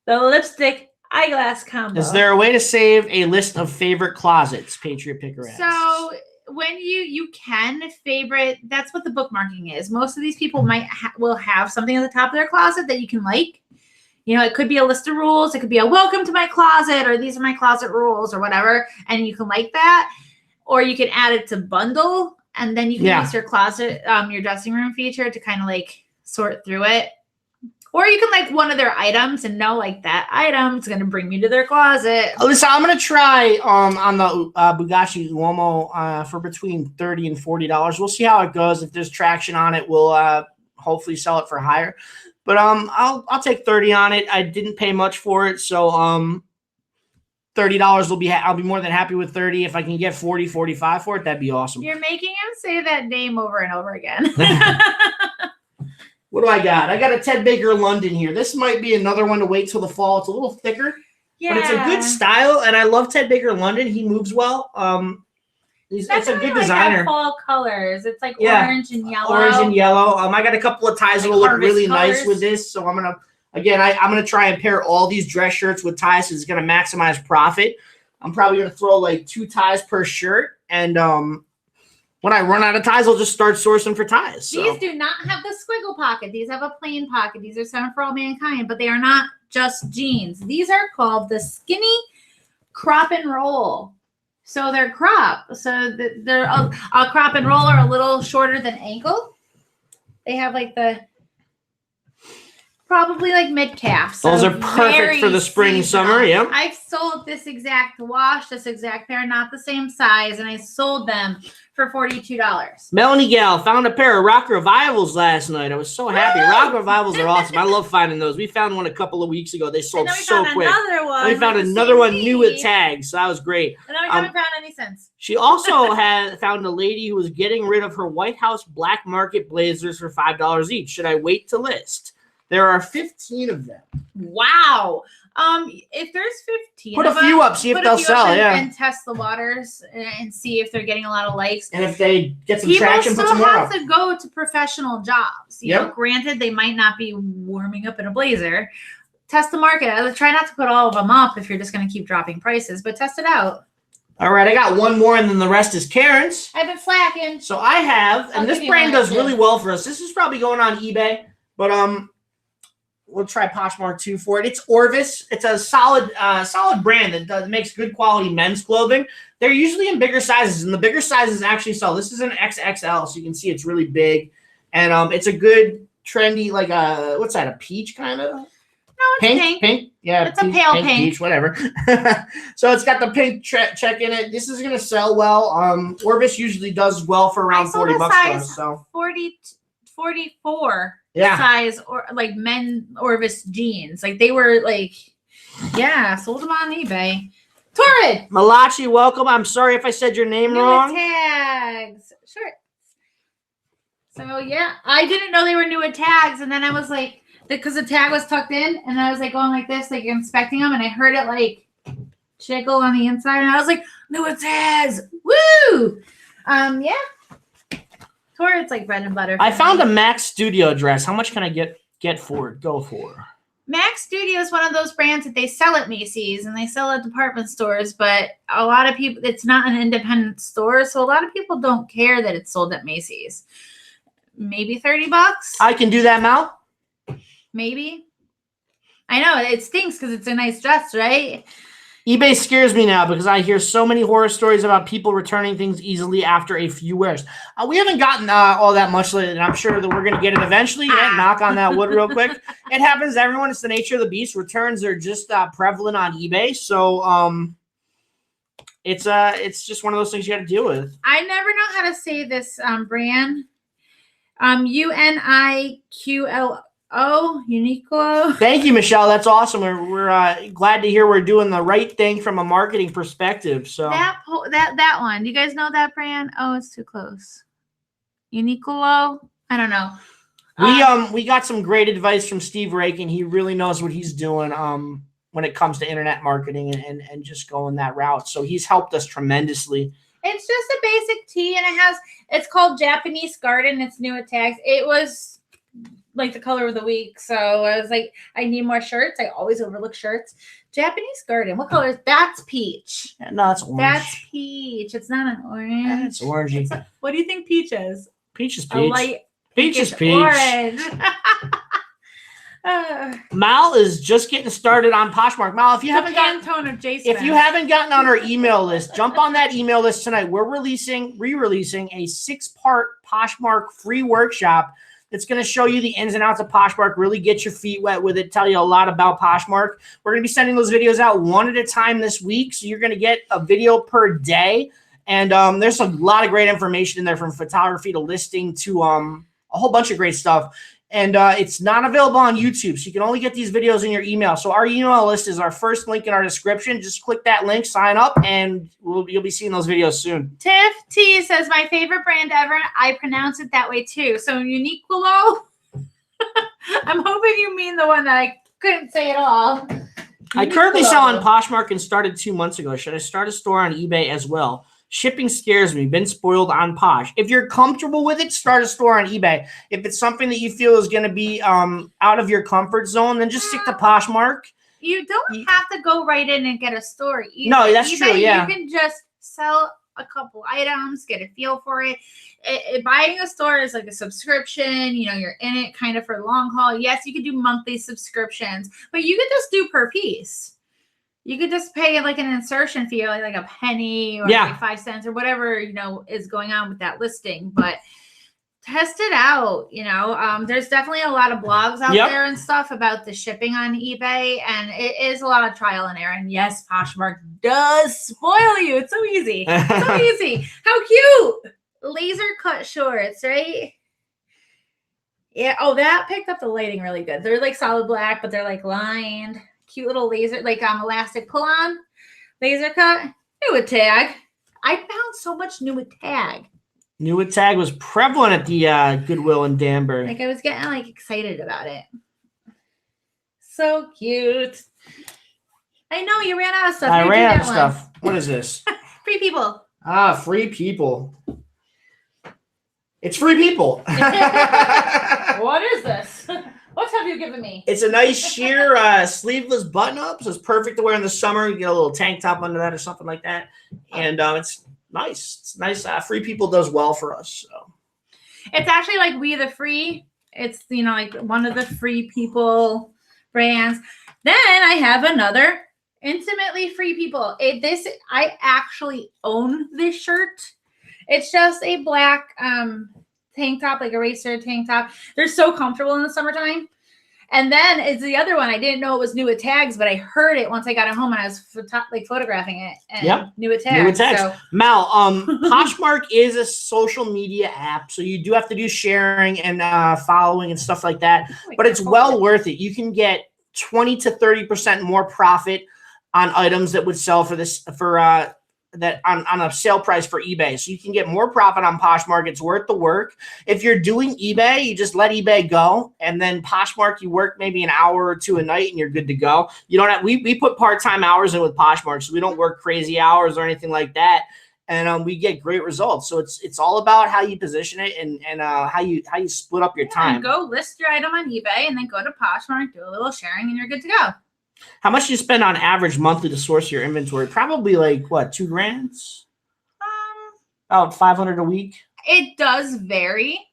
The lipstick eyeglass combo. Is there a way to save a list of favorite closets? Patriot Picker asks. So when you can favorite, that's what the bookmarking is. Most of these people will have something at the top of their closet that you can like. You know, it could be a list of rules. It could be a welcome to my closet, or these are my closet rules, or whatever. And you can like that. Or you can add it to bundle, and then you can use your closet, your dressing room feature to kind of like sort through it. Or you can like one of their items and know like that item is going to bring you to their closet. Listen, I'm going to try on the Bugatti Uomo for between $30 and $40. We'll see how it goes. If there's traction on it, we'll hopefully sell it for higher. But I'll take 30 on it. I didn't pay much for it, so $30 will be. I'll be more than happy with 30. If I can get 40, 45 for it, that'd be awesome. You're making him say that name over and over again. What do I got? I got a Ted Baker London here. This might be another one to wait till the fall. It's a little thicker, but it's a good style, and I love Ted Baker London. He moves well. It's a good designer. Fall colors. It's like orange and yellow. Orange and yellow. I got a couple of ties that'll look really nice with this. So I'm gonna try and pair all these dress shirts with ties. So it's gonna maximize profit. I'm probably gonna throw like 2 ties per shirt, and when I run out of ties, I'll just start sourcing for ties. So. These do not have the squiggle pocket. These have a plain pocket. These are Seven for All Mankind, but they are not just jeans. These are called the skinny crop and roll. So they're crop. So they're a crop and roll are a little shorter than ankle. They have like probably like mid calf. So those are perfect for the spring, summer. Yeah. I've sold this exact wash, this exact pair, not the same size, and I sold them for $42. Melanie Gal found a pair of Rock Revivals last night. I was so happy. Rock Revivals are awesome. I love finding those. We found one a couple of weeks ago. They sold so quick. We found another one new with tags, so that was great. And then we haven't found any since. She also had found a lady who was getting rid of her White House black market blazers for $5 each. Should I wait to list? There are 15 of them. Wow. If there's 15, put a few up, see if they'll sell. And test the waters and see if they're getting a lot of likes. And if they get some traction, put some more up. People still have to go to professional jobs. You know, granted, they might not be warming up in a blazer. Test the market. I would try not to put all of them up if you're just going to keep dropping prices, but test it out. All right, I got one more, and then the rest is Karen's. I've been slacking. So I have, and this brand does really well for us. This is probably going on eBay, but we'll try Poshmark 2 for it. It's Orvis. It's a solid brand that makes good quality men's clothing. They're usually in bigger sizes, and the bigger sizes actually sell. This is an XXL, so you can see it's really big, and it's a good trendy, like what's that? A peach kind of. it's pink. Pink. Yeah, It's a pale pink. peach, whatever. So it's got the pink check in it. This is gonna sell well. Orvis usually does well for around $40 for us. So 44 yeah. size or like men Orvis jeans. Like they were like, yeah, sold them on eBay. Torrid. Malachi, welcome. I'm sorry if I said your name wrong. Tags. Sure. So yeah, I didn't know they were new at tags, and then I was like, because the tag was tucked in, and I was like going like this, like inspecting them, and I heard it like jiggle on the inside, and I was like, new at tags. Woo! Yeah. Torrid's like bread and butter. I found a Max Studio dress. How much can I get for it? Go for. Max Studio is one of those brands that they sell at Macy's and they sell at department stores, but a lot of people, it's not an independent store, so a lot of people don't care that it's sold at Macy's. Maybe $30. I can do that, Mal. Maybe. I know it stinks because it's a nice dress, right? eBay scares me now because I hear so many horror stories about people returning things easily after a few wears. We haven't gotten all that much lately, and I'm sure that we're going to get it eventually. Yeah, knock on that wood real quick. It happens to everyone. It's the nature of the beast. Returns are just prevalent on eBay. So it's just one of those things you got to deal with. I never know how to say this brand. UNIQLO. Uniqlo. Thank you, Michelle. That's awesome. We're glad to hear we're doing the right thing from a marketing perspective. So that one. Do you guys know that brand? Oh, it's too close. Uniqlo. I don't know. We got some great advice from Steve Rakin. He really knows what he's doing when it comes to internet marketing and just going that route. So he's helped us tremendously. It's just a basic tee, and it's called Japanese Garden. It's new at tags. It was like the color of the week. So I was like, I need more shirts. I always overlook shirts. Japanese Garden. What color is that's peach? No, it's orange. That's peach. It's not an orange. It's orangey. What do you think peach is? Peach is peach. A light peach is peach. Orange. Mal is just getting started on Poshmark. Mal, if you haven't gotten on our email list, jump on that email list tonight. We're re-releasing a 6-part Poshmark free workshop that's going to show you the ins and outs of Poshmark, really get your feet wet with it, tell you a lot about Poshmark. We're going to be sending those videos out one at a time this week, so you're going to get a video per day. And there's a lot of great information in there, from photography to listing to a whole bunch of great stuff. And it's not available on YouTube, so you can only get these videos in your email. So our email list is our first link in our description. Just click that link, sign up, and you'll be seeing those videos soon. Tiff T says, my favorite brand ever. I pronounce it that way too. So Uniqlo. I'm hoping you mean the one that I couldn't say at all. I currently sell on Poshmark and started 2 months ago. Should I start a store on eBay as well? Shipping scares me. Been spoiled on Posh. If you're comfortable with it, start a store on eBay. If it's something that you feel is going to be out of your comfort zone, then just stick to Poshmark. You don't have to go right in and get a store either. No, that's true. Yeah, you can just sell a couple items, get a feel for it. Buying a store is like a subscription. You know, you're in it kind of for the long haul. Yes, you could do monthly subscriptions, but you could just do per piece. You could just pay like an insertion fee, like a penny or like 5 cents or whatever, is going on with that listing. But test it out. There's definitely a lot of blogs out there and stuff about the shipping on eBay, and it is a lot of trial and error. And yes, Poshmark does spoil you. It's so easy. So easy. How cute. Laser cut shorts, right? Yeah. Oh, that picked up the lighting really good. They're like solid black, but they're like lined. Cute little laser, like elastic pull-on, laser cut. New at tag. I found so much new at tag. New at tag was prevalent at the Goodwill in Danbury. Like I was getting like excited about it. So cute. I know you ran out of stuff. I ran out of stuff. What is this? Free people. Free people. It's free people. What is this? What have you given me? It's a nice sheer sleeveless button-up, so it's perfect to wear in the summer. You get a little tank top under that or something like that, and it's nice. It's nice. Free People does well for us. So it's actually like We the Free. It's like one of the Free People brands. Then I have another Intimately Free People. I actually own this shirt. It's just a black tank top, like a racer tank top. They're so comfortable in the summertime. And then it's the other one. I didn't know it was new with tags, but I heard it once I got it home and I was photographing it. And new with tags. New with tags. So. Mal, Poshmark is a social media app, so you do have to do sharing and following and stuff like that. But it's well worth it. You can get 20 to 30% more profit on items that would sell for this that on a sale price for eBay. So you can get more profit on Poshmark. It's worth the work. If you're doing eBay, you just let eBay go, and then Poshmark, you work maybe an hour or two a night and you're good to go. You don't have, we put part-time hours in with Poshmark, so we don't work crazy hours or anything like that. And we get great results. So it's all about how you position it and how you split up your time. And go list your item on eBay and then go to Poshmark, do a little sharing, and you're good to go. How much do you spend on average monthly to source your inventory? Probably like what, $2,000? About 500 a week. It does vary,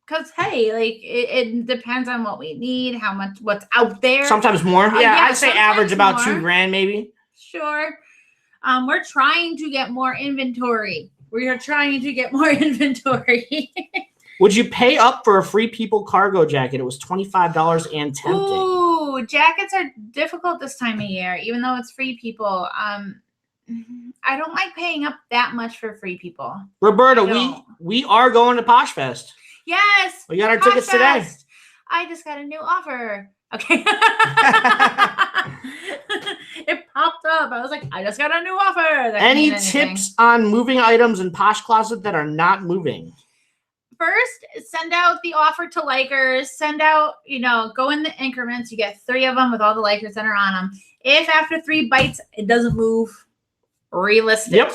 because hey, like it depends on what we need, how much, what's out there. Sometimes more. Yeah, I'd say average about $2,000 maybe. Sure. We're trying to get more inventory. We are trying to get more inventory. Would you pay up for a Free People cargo jacket? It was $25 and tempting. Ooh, jackets are difficult this time of year, even though it's Free People. I don't like paying up that much for Free People. Roberta, we are going to Posh Fest. Yes. We got our tickets today. I just got a new offer. Okay. It popped up. I was like, I just got a new offer. Any tips on moving items in Posh Closet that are not moving? First, send out the offer to likers. Send out, go in the increments. You get 3 of them with all the likers that are on them. If after 3 bites it doesn't move, relist it. Yep.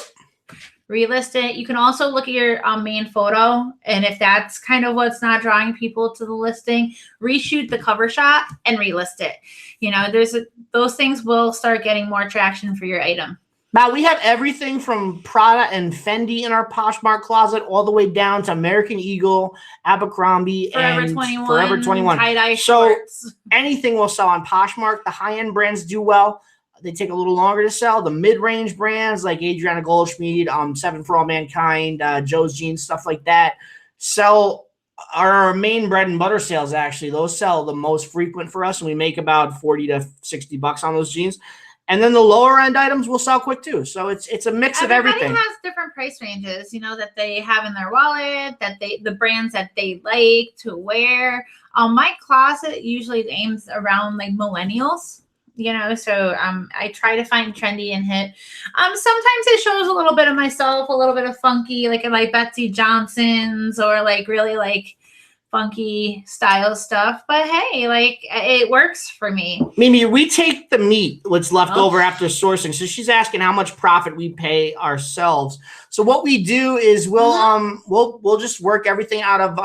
Relist it. You can also look at your main photo, and if that's kind of what's not drawing people to the listing, reshoot the cover shot and relist it. Those things will start getting more traction for your item. Now, we have everything from Prada and Fendi in our Poshmark closet all the way down to American Eagle, Abercrombie, and Forever 21. Tie-dye so shorts. Anything will sell on Poshmark. The high-end brands do well. They take a little longer to sell. The mid-range brands like Adriana Goldschmied, 7 for All Mankind, Joe's Jeans, stuff like that, sell our main bread and butter sales, actually. Those sell the most frequent for us, and we make about $40 to $60 on those jeans. And then the lower end items will sell quick too. So it's a mix of everything. Everybody has different price ranges, that they have in their wallet, the brands that they like to wear. My closet usually aims around like millennials, so I try to find trendy and hip. Sometimes it shows a little bit of myself, a little bit of funky, like Betsy Johnson's or like really like funky style stuff, but hey, it works for me. Mimi, we take the meat, what's left over after sourcing. So she's asking how much profit we pay ourselves. So what we do is we'll just work everything out of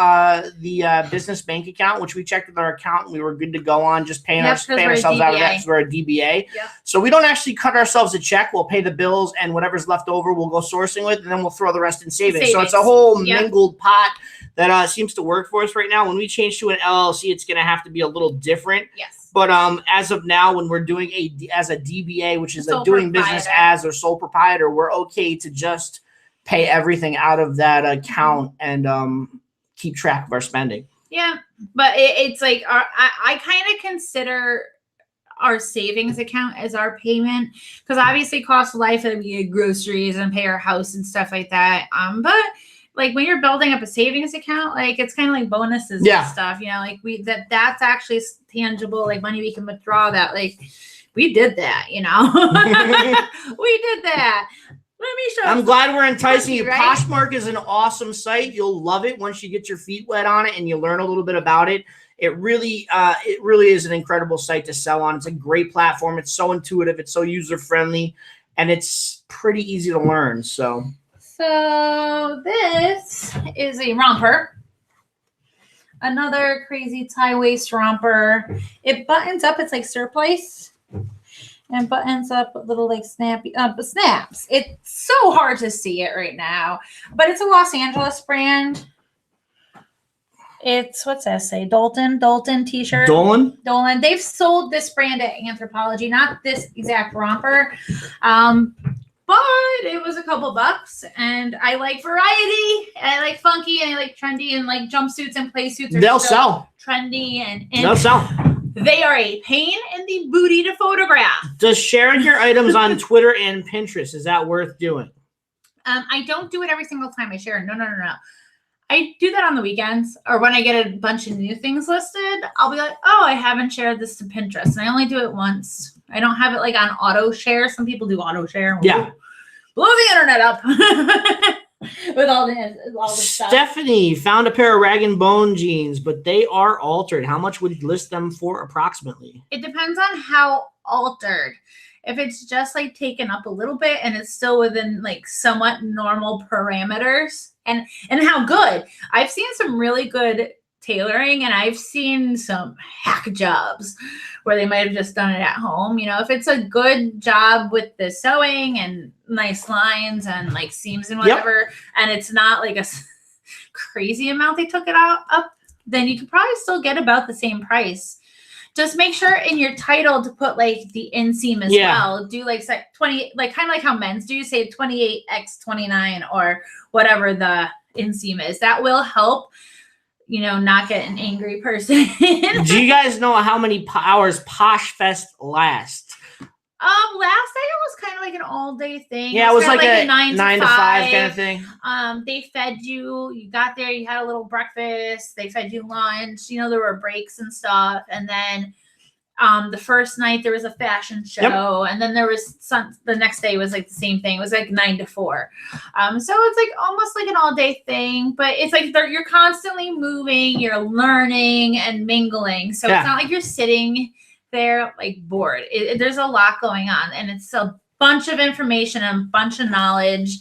the business bank account, which we checked with our accountant. We were good to go on, just paying ourselves out of that because we're a DBA. Yep. So we don't actually cut ourselves a check. We'll pay the bills, and whatever's left over, we'll go sourcing with, and then we'll throw the rest in savings. So it's a whole mingled pot that seems to work for us right now. When we change to an LLC, it's going to have to be a little different. Yes. But as of now, when we're doing as a DBA, which is a doing business as or sole proprietor, we're okay to just pay everything out of that account and keep track of our spending. Yeah, but it's like I kind of consider our savings account as our payment, because obviously cost of life, we get groceries and pay our house and stuff like that. But like when you're building up a savings account, like it's kind of like bonuses and stuff, that's actually tangible, like money we can withdraw that, like we did that, we did that. Let me show you. I'm glad we're enticing you. Right? Poshmark is an awesome site. You'll love it once you get your feet wet on it and you learn a little bit about it. It really is an incredible site to sell on. It's a great platform. It's so intuitive. It's so user-friendly, and it's pretty easy to learn. So this is a romper. Another crazy tie waist romper. It buttons up. It's like surplice. And buttons up little like snappy snaps. It's so hard to see it right now, but it's a Los Angeles brand. It's, what's that say? Dalton t-shirt. Dolan. They've sold this brand at Anthropologie, not this exact romper, but it was a couple bucks. And I like variety, and I like funky, and I like trendy, and like jumpsuits and play suits. They'll sell. Trendy and they'll sell. They are a pain in the booty to photograph. Does sharing your items on Twitter and Pinterest, is that worth doing? I don't do it every single time I share. No. I do that on the weekends or when I get a bunch of new things listed. I'll be like, oh, I haven't shared this to Pinterest. And I only do it once. I don't have it like on auto share. Some people do auto share. Yeah. Blow the internet up with all the stuff. Stephanie found a pair of rag and bone jeans, but they are altered. How much would you list them for approximately? It depends on how altered. If it's just like taken up a little bit and it's still within like somewhat normal parameters and how good. I've seen some really good tailoring and I've seen some hack jobs where they might have just done it at home. You know, if it's a good job with the sewing and nice lines and like seams and whatever, and it's not like a crazy amount they took it up, then you could probably still get about the same price. Just make sure in your title to put like the inseam as well. Do like 20, like kind of like how men's do, say 28x29 or whatever the inseam is. That will help, you know, not get an angry person. Do you guys know how many hours Posh Fest lasts? Last night it was kind of like an all day thing. Yeah, it was like a 9 to 5 kind of thing. They fed you. You got there, you had a little breakfast. They fed you lunch. You know, there were breaks and stuff. And then the first night there was a fashion show, and then there was the next day was like the same thing. It was like 9 to 4. So it's like almost like an all day thing, but it's like you're constantly moving, you're learning and mingling. So it's not like you're sitting there like bored. There's a lot going on, and it's a bunch of information and a bunch of knowledge.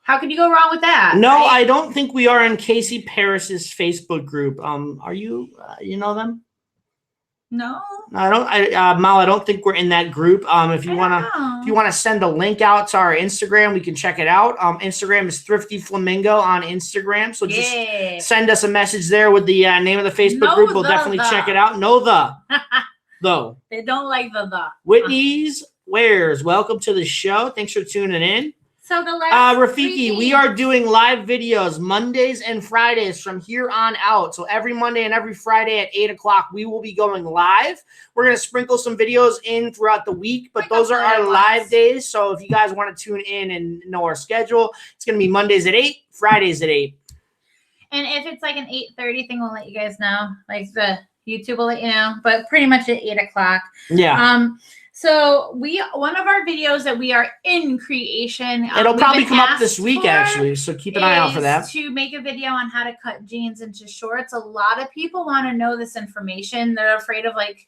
How could you go wrong with that? No, right? I don't think we are in Casey Paris's Facebook group. Are you? You know them? No. I don't. Mal, I don't think we're in that group. If you wanna send a link out to our Instagram, we can check it out. Instagram is Thrifty Flamingo on Instagram. So just send us a message there with the name of the Facebook group. We'll definitely check it out. Though. They don't like the. Whitney's Wares. Welcome to the show. Thanks for tuning in. So the last Rafiki, we are doing live videos Mondays and Fridays from here on out. So every Monday and every Friday at 8 o'clock, we will be going live. We're going to sprinkle some videos in throughout the week, but those are our live days. So if you guys want to tune in and know our schedule, it's going to be Mondays at 8, Fridays at 8. And if it's like an 8:30 thing, we'll let you guys know. Like the YouTube will let you know, but pretty much at 8 o'clock. Yeah. So one of our videos that we are in creation. It'll probably come up this week, actually. So keep an eye out for that. To make a video on how to cut jeans into shorts. A lot of people want to know this information. They're afraid of like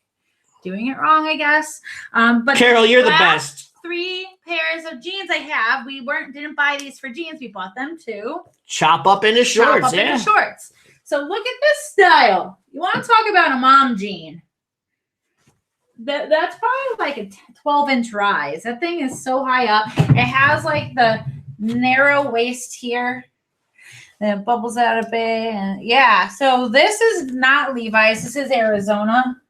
doing it wrong, I guess. But Carol, you're the best. 3 pairs of jeans I have. We didn't buy these for jeans. We bought them to chop up into shorts. Into shorts. So look at this style. You want to talk about a mom jean? That's probably like a 12-inch rise. That thing is so high up. It has like the narrow waist here. And it bubbles out a bit. And yeah, so this is not Levi's. This is Arizona.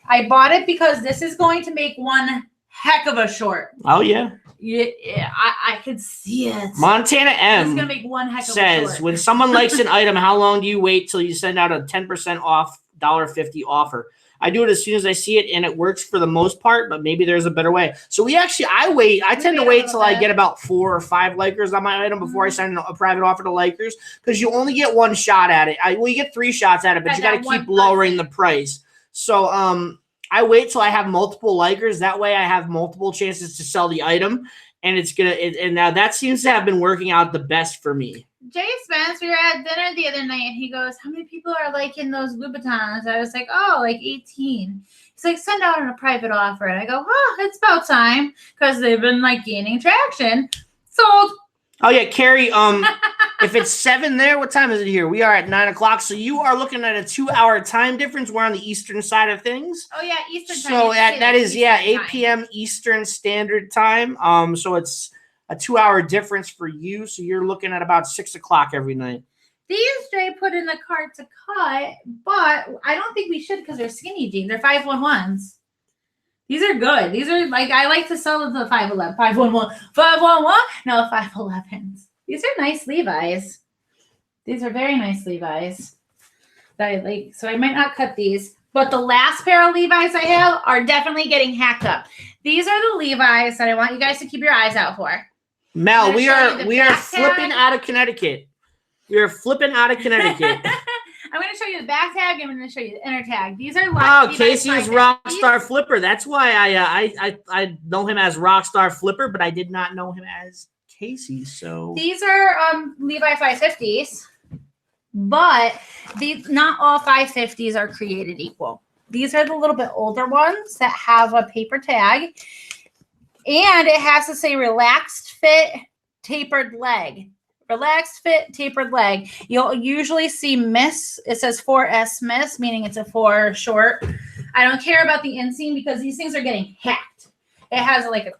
I bought it because this is going to make one heck of a short. Oh, yeah. Yeah, I could see it. Montana M is gonna make one heck of says, a short. when someone likes an item, how long do you wait till you send out a 10% off $1.50 offer? I do it as soon as I see it, and it works for the most part, but maybe there's a better way. So I tend to wait till I get about 4 or 5 likers on my item before I send a private offer to likers, because you only get one shot at it. You get 3 shots at it, but you got to keep lowering the price. So I wait till I have multiple likers. That way I have multiple chances to sell the item, and and now that seems to have been working out the best for me. Jay Spence, we were at dinner the other night, and he goes, how many people are liking those Louboutins? I was like, oh, like 18. He's like, send out a private offer. And I go, it's about time, because they've been like gaining traction. Sold. Oh, yeah, Carrie, if it's 7 there, what time is it here? We are at 9 o'clock, so you are looking at a 2-hour time difference. We're on the Eastern side of things. Oh, yeah, Eastern time. So that is 8 p.m. Eastern Standard Time. So it's a 2-hour difference for you, so you're looking at about 6 o'clock every night. These Jay put in the cart to cut, but I don't think we should because they're skinny jeans. They're 511s. These are good. These are like, I like to sell the 511, 511, 511. No, 511s. These are nice Levi's. These are very nice Levi's that I like. So I might not cut these. But the last pair of Levi's I have are definitely getting hacked up. These are the Levi's that I want you guys to keep your eyes out for. Mel, we are flipping out of Connecticut. We are flipping out of Connecticut. I'm going to show you the back tag. I'm going to show you the inner tag. These are Casey's Rockstar Flipper. That's why I know him as Rockstar Flipper, but I did not know him as Casey. So these are Levi 550s, but these not all 550s are created equal. These are the little bit older ones that have a paper tag, and it has to say relaxed fit, tapered leg. Relaxed fit, tapered leg. You'll usually see miss. It says 4S miss, meaning it's a 4 short. I don't care about the inseam because these things are getting hacked. It has like a,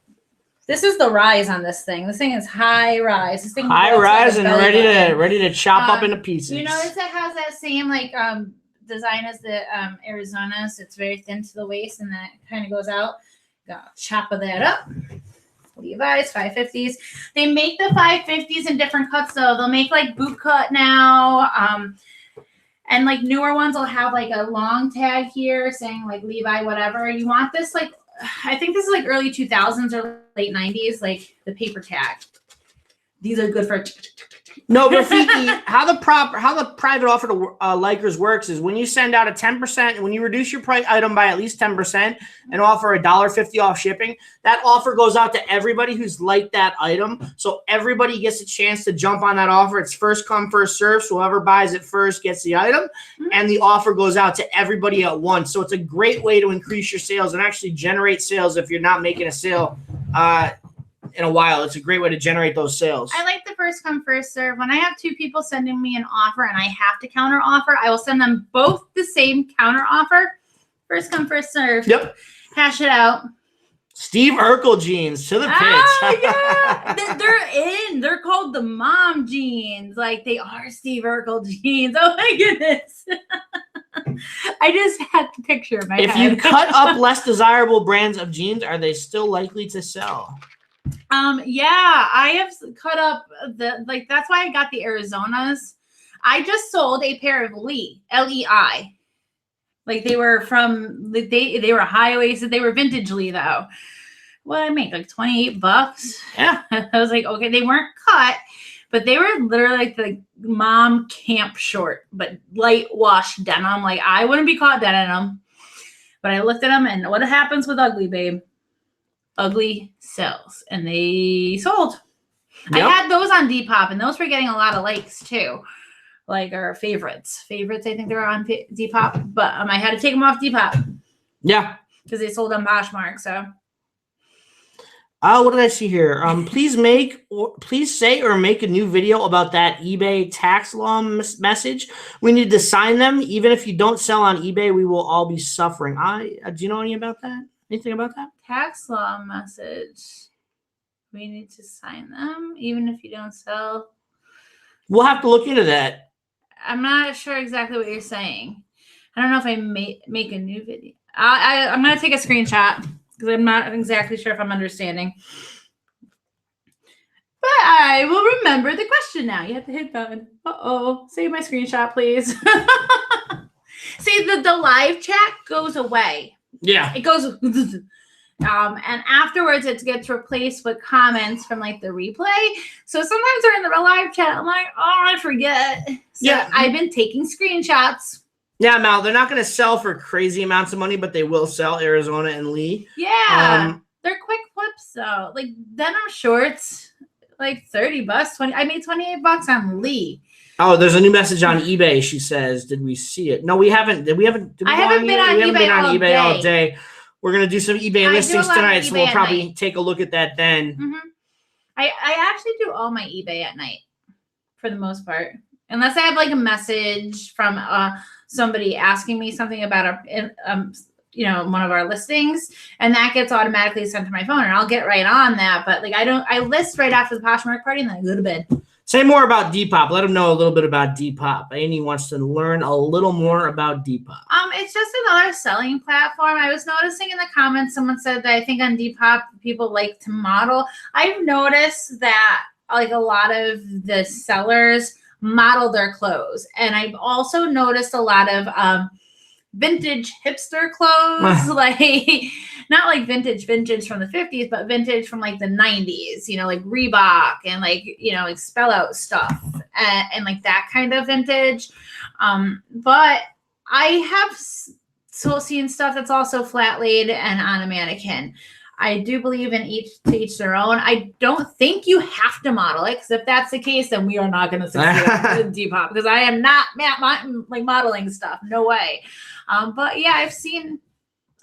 this is the rise on this thing. This thing is high rise. This thing high rise and ready to chop up into pieces. You notice it has that same like design as the Arizona's. It's very thin to the waist and then it kind of goes out. Got chop of that up. Levi's 550s. They make the 550s in different cuts though. They'll make like boot cut now. And like newer ones will have like a long tag here saying like Levi whatever. You want this like, I think this is like early 2000s or late 90s, like the paper tag. These are good for no, Rafiki, how the private offer to likers works is when you send out a 10%, when you reduce your price item by at least 10% and offer $1.50 off shipping, that offer goes out to everybody who's liked that item. So everybody gets a chance to jump on that offer. It's first come, first serve. So whoever buys it first gets the item, and the offer goes out to everybody at once. So it's a great way to increase your sales and actually generate sales if you're not making a sale in a while. It's a great way to generate those sales. I like the first come, first serve. When I have two people sending me an offer and I have to counter offer, I will send them both the same counter offer. First come, first serve. Yep. Hash it out. Steve Urkel jeans to the pitch. Oh, yeah. They're in. They're called the mom jeans. Like they are Steve Urkel jeans. Oh my goodness. I just had the picture in my head. If you cut up less desirable brands of jeans, are they still likely to sell? Yeah, I have cut up that's why I got the Arizona's. I just sold a pair of Lee, L-E-I. Like they were they were high waisted. They were vintage Lee though. What did I make? Like $28. Yeah. I was like, okay, they weren't cut, but they were literally like the mom camp short, but light wash denim. Like I wouldn't be caught dead in them. But I looked at them and what happens with ugly, babe? Ugly sells, and they sold. Yep. I had those on Depop, and those were getting a lot of likes too, like our favorites. I think they were on Depop, but I had to take them off Depop. Yeah, because they sold on Poshmark. So, what did I see here? Please say or make a new video about that eBay tax law message. We need to sign them, even if you don't sell on eBay. We will all be suffering. Do you know anything about that? Anything about that? Tax law message. We need to sign them, even if you don't sell. We'll have to look into that. I'm not sure exactly what you're saying. I don't know if I make a new video. I'm going to take a screenshot because I'm not exactly sure if I'm understanding. But I will remember the question now. You have to hit button. Uh-oh. Save my screenshot, please. See, the live chat goes away. Yeah. It goes, and afterwards it gets replaced with comments from like the replay. So sometimes they're in the live chat. I'm like, oh, I forget. So yeah. I've been taking screenshots. Yeah, Mal, they're not going to sell for crazy amounts of money, but they will sell Arizona and Lee. Yeah. They're quick flips though. Like denim shorts, like $30, 20. I made $28 on Lee. Oh, there's a new message on eBay. She says, "Did we see it? No, we haven't. I haven't been on eBay all day. We're gonna do some eBay listings tonight, so we'll probably take a look at that then." Mm-hmm. I actually do all my eBay at night, for the most part, unless I have like a message from somebody asking me something about one of our listings, and that gets automatically sent to my phone, and I'll get right on that. But like I list right after the Poshmark party, and then I go to bed. Say more about Depop. Let them know a little bit about Depop. Amy wants to learn a little more about Depop. It's just another selling platform. I was noticing in the comments, someone said that I think on Depop, people like to model. I've noticed that like a lot of the sellers model their clothes. And I've also noticed a lot of vintage hipster clothes, like not like vintage from the 50s, but vintage from like the 90s, you know, like Reebok and like, you know, like spell out stuff and like that kind of vintage. But I have so seen stuff that's also flat laid and on a mannequin. I do believe in each their own. I don't think you have to model it, because if that's the case, then we are not going to succeed in Depop, because I am not like modeling stuff. No way. But yeah, I've seen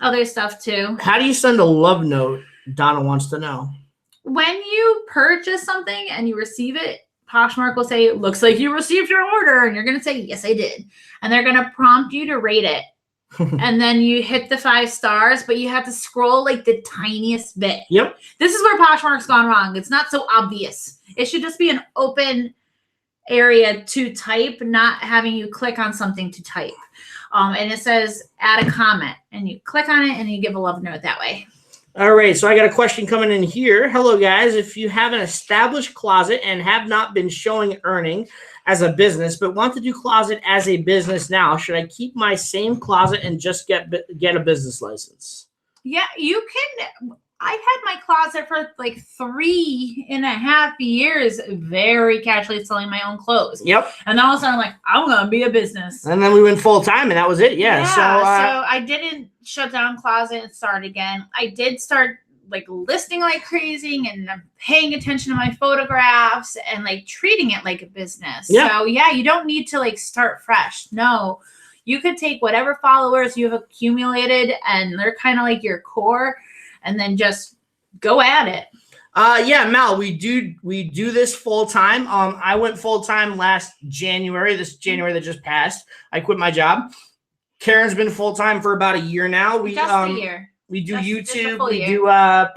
other stuff too. How do you send a love note? Donna wants to know. When you purchase something and you receive it, Poshmark will say, "Looks like you received your order," and you're going to say, "Yes, I did," and they're going to prompt you to rate it. And then you hit the 5 stars, but you have to scroll like the tiniest bit. Yep. This is where Poshmark's gone wrong. It's not so obvious. It should just be an open area to type, not having you click on something to type. And it says add a comment, and you click on it and you give a love note that way. All right, so I got a question coming in here. Hello, guys. If you have an established closet and have not been showing earning as a business, but want to do closet as a business now, should I keep my same closet and just get a business license? Yeah, you can. I've had my closet for like 3.5 years, very casually selling my own clothes. Yep. And all of a sudden, I'm like, I'm going to be a business. And then we went full time, and that was it. Yeah. So I didn't shut down closet and start again. I did start like listing like crazy and paying attention to my photographs and like treating it like a business. Yeah. So yeah, you don't need to like start fresh. No, you could take whatever followers you've accumulated and they're kind of like your core, and then just go at it. Yeah, Mal, we do this full time. I went full time last January, this January that just passed. I quit my job. Karen's been full time for about a year now. Just a year. We do YouTube, we do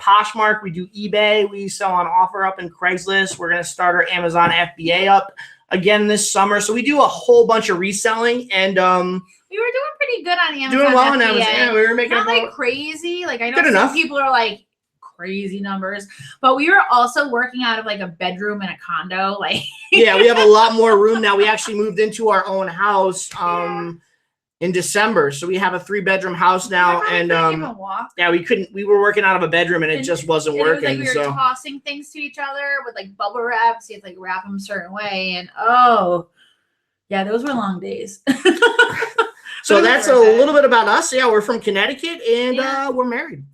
Poshmark, we do eBay, we sell on OfferUp and Craigslist. We're gonna start our Amazon FBA up again this summer. So we do a whole bunch of reselling, and we were doing pretty good on Amazon. Doing well on Amazon. Yeah, we were making not like crazy. Like I know some people are like crazy numbers, but we were also working out of like a bedroom in a condo. Like yeah, we have a lot more room now. We actually moved into our own house in December, so we have a 3-bedroom house now, and yeah, we were working out of a bedroom, and it just wasn't working. It was like we were tossing things to each other with like bubble wrap, so you had to like wrap them a certain way, and yeah, those were long days. So that's a little bit about us. Yeah, we're from Connecticut, and we're married.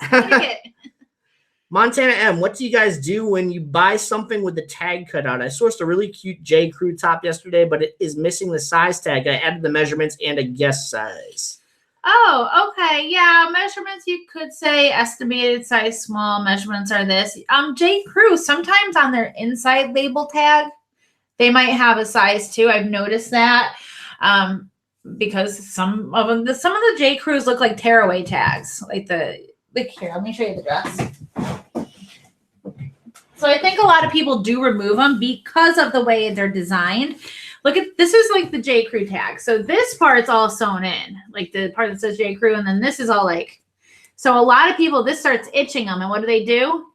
Montana M, what do you guys do when you buy something with the tag cut out? I sourced a really cute J. Crew top yesterday, but it is missing the size tag. I added the measurements and a guess size. Oh, okay. Yeah, measurements, you could say estimated size small. Measurements are this. J. Crew, sometimes on their inside label tag, they might have a size too. I've noticed that. Because some of the J. Crews look like tearaway tags. Like here, let me show you the dress. So I think a lot of people do remove them because of the way they're designed. Look at this is like the J. Crew tag. So this part's all sewn in, like the part that says J. Crew, and then this is all like. So a lot of people, this starts itching them, and what do?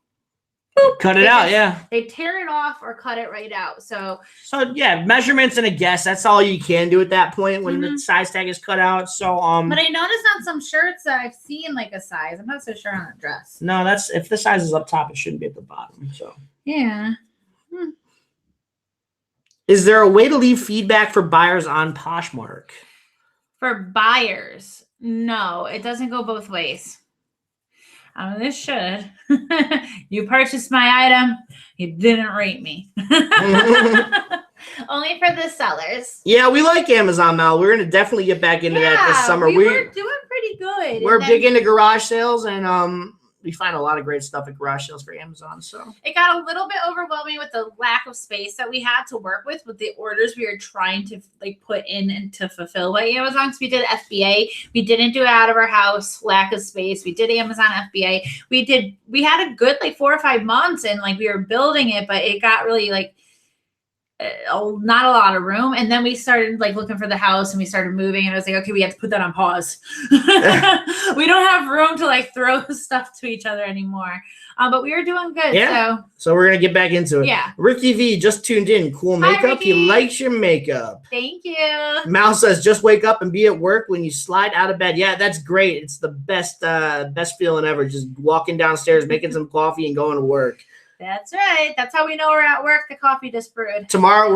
Boop, cut it out, yeah. They tear it off or cut it right out. So yeah, measurements and a guess. That's all you can do at that point when the size tag is cut out. So but I noticed on some shirts that I've seen like a size. I'm not so sure on a dress. No, that's if the size is up top, it shouldn't be at the bottom. So yeah. Is there a way to leave feedback for buyers on Poshmark? For buyers, no, it doesn't go both ways. This should. You purchased my item. You didn't rate me. Only for the sellers. Yeah, we like Amazon now. We're going to definitely get back into that this summer. We're doing pretty good. We're big into garage sales, and we find a lot of great stuff at garage sales for Amazon. So it got a little bit overwhelming with the lack of space that we had to work with the orders we were trying to like put in and to fulfill by Amazon. So we did FBA. We didn't do it out of our house, lack of space. We did Amazon FBA. We had a good like 4 or 5 months, and like we were building it, but it got really like not a lot of room. And then we started like looking for the house and we started moving and I was like, okay, we have to put that on pause. We don't have room to like throw stuff to each other anymore. But we were doing good. Yeah. So we're going to get back into it. Yeah. Ricky V just tuned in. Cool makeup. He likes your makeup. Thank you. Mal says, just wake up and be at work when you slide out of bed. Yeah, that's great. It's the best feeling ever. Just walking downstairs, making some coffee and going to work. That's right. That's how we know we're at work. The coffee just brewed. Tomorrow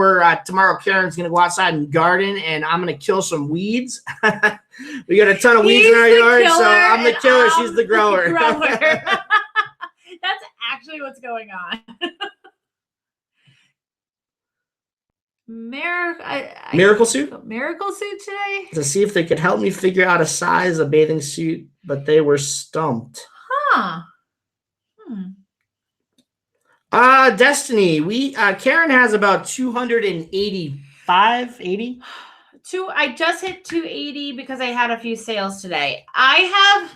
Karen's gonna go outside and garden, and I'm gonna kill some weeds. We got a ton of weeds in our yard, so I'm the killer. She's the grower. That's actually what's going on. Miracle suit? Miracle suit today? To see if they could help me figure out a size of bathing suit, but they were stumped. Huh. Destiny, Karen has about 285, 80. I just hit 280 because I had a few sales today. I have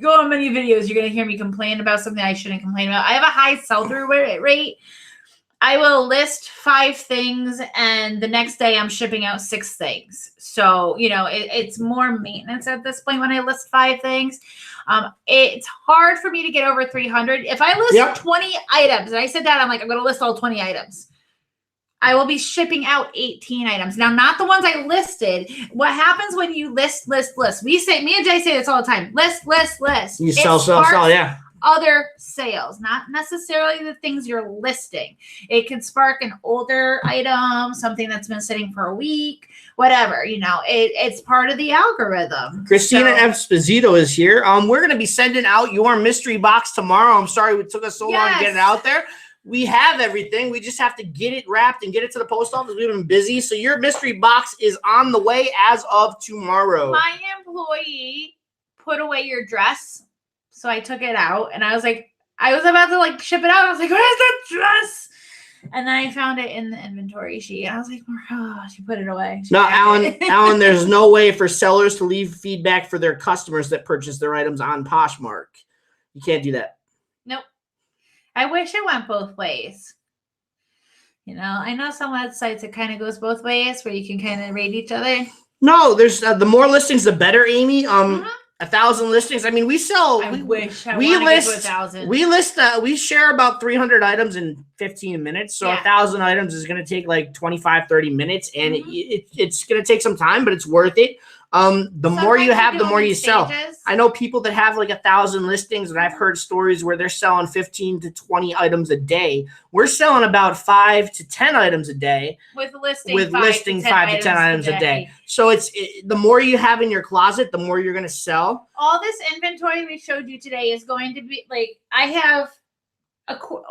go on many videos, you're gonna hear me complain about something I shouldn't complain about. I have a high sell-through rate. I will list 5 things and the next day I'm shipping out 6 things. So, it's more maintenance at this point when I list 5 things. It's hard for me to get over 300. If I list 20 items, and I said that, I'm like, I'm going to list all 20 items. I will be shipping out 18 items. Now, not the ones I listed. What happens when you list? Me and Jay say this all the time. List. You sell, yeah. Other sales, not necessarily the things you're listing. It can spark an older item, something that's been sitting for a week, whatever. It's part of the algorithm. Christina Esposito is here. We're going to be sending out your mystery box tomorrow. I'm sorry it took us so long to get it out there. We have everything. We just have to get it wrapped and get it to the post office. We've been busy. So your mystery box is on the way as of tomorrow. My employee put away your dress. So I took it out and I was like, I was about to like ship it out. I was like, what is that dress? And then I found it in the inventory sheet. And I was like, she put it away. No, Alan, there's no way for sellers to leave feedback for their customers that purchase their items on Poshmark. You can't do that. Nope. I wish it went both ways. I know some websites it kind of goes both ways where you can kind of rate each other. No, there's the more listings, the better, Amy. 1,000 listings. I mean, we sell. We share about 300 items in 15 minutes. So 1,000 items is going to take like 25, 30 minutes, and it's going to take some time, but it's worth it. The more you have, the more you sell. I know people that have like 1,000 listings, and I've heard stories where they're selling 15 to 20 items a day. We're selling about 5 to 10 items a day with listing 5 to 10 items a day. So the more you have in your closet, the more you're going to sell. All this inventory we showed you today is going to be like, I have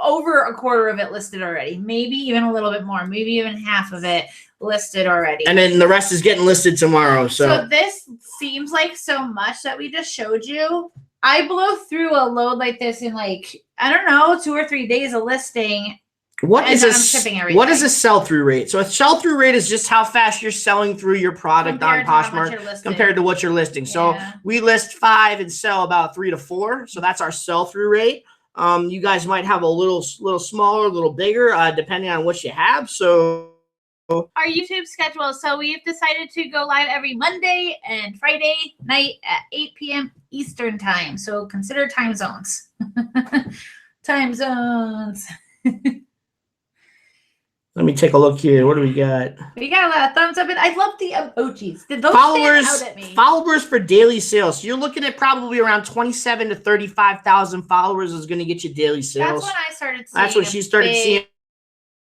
over a quarter of it listed already, maybe even a little bit more, maybe even half of it listed already, and then the rest is getting listed tomorrow. So this seems like so much that we just showed you. I blow through a load like this in like, I don't know, 2 or 3 days of listing. What is a sell-through rate? So a sell-through rate is just how fast you're selling through your product on Poshmark compared to what you're listing. So we list 5 and sell about 3 to 4. So that's our sell-through rate. You guys might have a little smaller, a little bigger, depending on what you have. So our YouTube schedule. So we've decided to go live every Monday and Friday night at 8 p.m. Eastern time. So consider time zones. Time zones. Let me take a look here. What do we got? We got a lot of thumbs up. And I love the emojis. Did those stand out at me? Followers for daily sales. So you're looking at probably around 27 to 35,000 followers is going to get you daily sales. That's when I started seeing. That's when she started seeing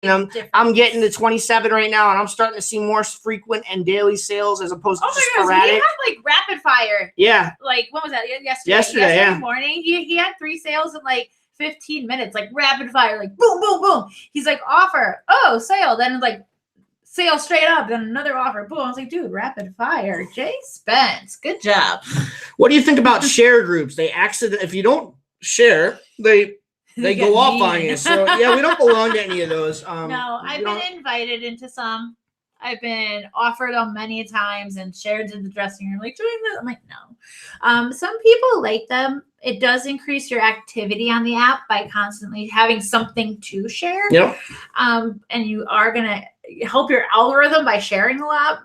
them. I'm getting to 27 right now, and I'm starting to see more frequent and daily sales as opposed to sporadic. He had like rapid fire. Yeah. Like, when was that? Yesterday morning. He had 3 sales in like 15 minutes, like rapid fire, like boom, boom, boom. He's like, offer, oh, sale. Then it's like sale straight up, then another offer. Boom. I was like, dude, rapid fire. Jay Spence, good job. What do you think about share groups? If you don't share, they go off on you. So yeah, we don't belong to any of those. No, I've been invited into some. I've been offered them many times and shared in the dressing room, like, join this. I'm like, no. Some people like them. it does increase your activity on the app by constantly having something to share. Yep. And you are going to help your algorithm by sharing a lot.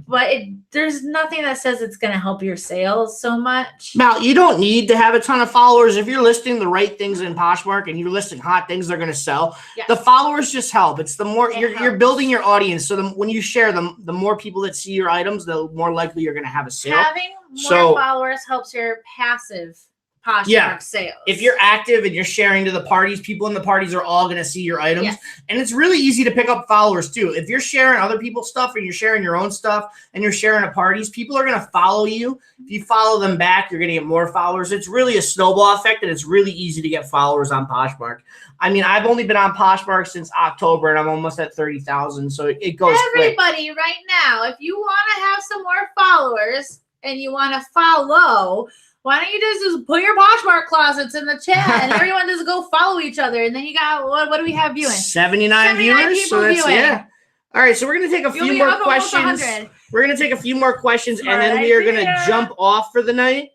But there's nothing that says it's going to help your sales so much. Now, you don't need to have a ton of followers. If you're listing the right things in Poshmark and you're listing hot things they're going to sell, Yes. the followers just help. It's the more you're building your audience. So when you share them, the more people that see your items, the more likely you're going to have a sale. Having more followers helps your passive Poshmark sales. If you're active and you're sharing to the parties, people in the parties are all going to see your items. Yes. And it's really easy to pick up followers too. If you're sharing other people's stuff and you're sharing your own stuff and you're sharing at parties, people are going to follow you. If you follow them back, you're going to get more followers. It's really a snowball effect, and it's really easy to get followers on Poshmark. I mean, I've only been on Poshmark since October, and I'm almost at 30,000. So it goes Everybody quick. Right now, if you want to have some more followers and you want to follow, why don't you just put your Poshmark closets in the chat and everyone just go follow each other? And then you got, what do we have viewing? 79 viewers. People So that's, viewing. yeah. All right, so we're going to take a few more questions. We're going to take a few more questions, and then we are going to jump off for the night.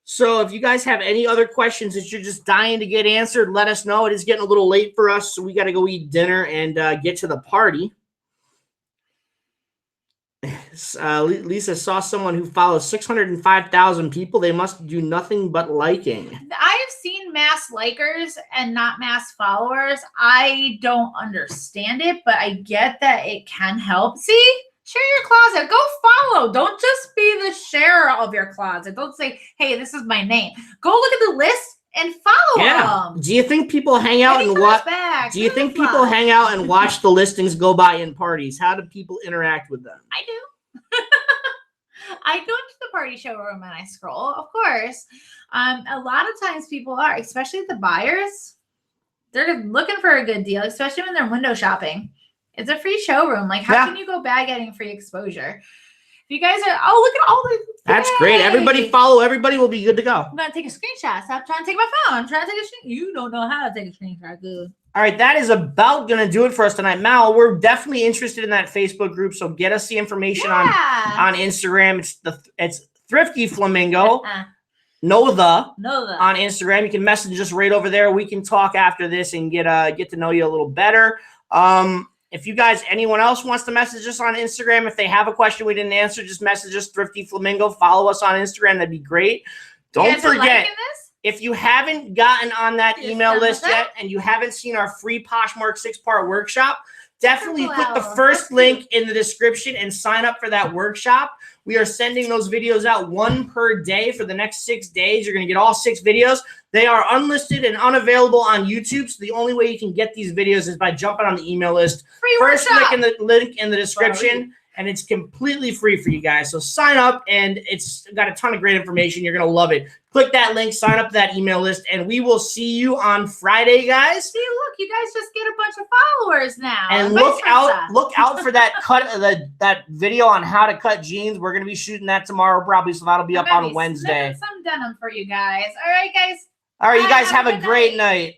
So if you guys have any other questions that you're just dying to get answered, let us know. It is getting a little late for us, so we got to go eat dinner and get to the party. Lisa saw someone who follows 605,000 people. They must do nothing but liking. I have seen mass likers and not mass followers. I don't understand it, but I get that it can help. See? Share your closet. Go follow. Don't just be the sharer of your closet. Don't say, hey, this is my name. Go look at the list and follow them. Do you think people hang out and watch? Do you think people hang out and watch the listings go by in parties? How do people interact with them? I do. I go to the party showroom and I scroll, of course. A lot of times people are, especially the buyers, they're looking for a good deal, especially when they're window shopping. It's a free showroom. Like, how can you go bad getting free exposure? If you guys are, look at all the. That's great. Everybody follow. Everybody will be good to go. I'm going to take a screenshot. Stop trying to take my phone. I'm trying to take a screenshot. You don't know how to take a screenshot. Good. All right, that is about going to do it for us tonight. Mal, we're definitely interested in that Facebook group, so get us the information on Instagram. It's Thrifty Flamingo. Know the on Instagram. You can message us right over there. We can talk after this and get to know you a little better. If you guys, anyone else wants to message us on Instagram, if they have a question we didn't answer, just message us, Thrifty Flamingo. Follow us on Instagram. That'd be great. Don't forget, if you haven't gotten on that email list yet and you haven't seen our free Poshmark 6-part workshop, definitely click the first link in the description and sign up for that workshop. We are sending those videos out 1 per day for the next 6 days. You're going to get all 6 videos. They are unlisted and unavailable on YouTube. So the only way you can get these videos is by jumping on the email list. First link in the description. And it's completely free for you guys. So sign up, and it's got a ton of great information. You're going to love it. Click that link, sign up to that email list, and we will see you on Friday, guys. See, look, you guys just get a bunch of followers now. And look out for that that video on how to cut jeans. We're going to be shooting that tomorrow probably, so that'll be up on Wednesday. Some denim for you guys. All right, guys. All right, you guys have a great night.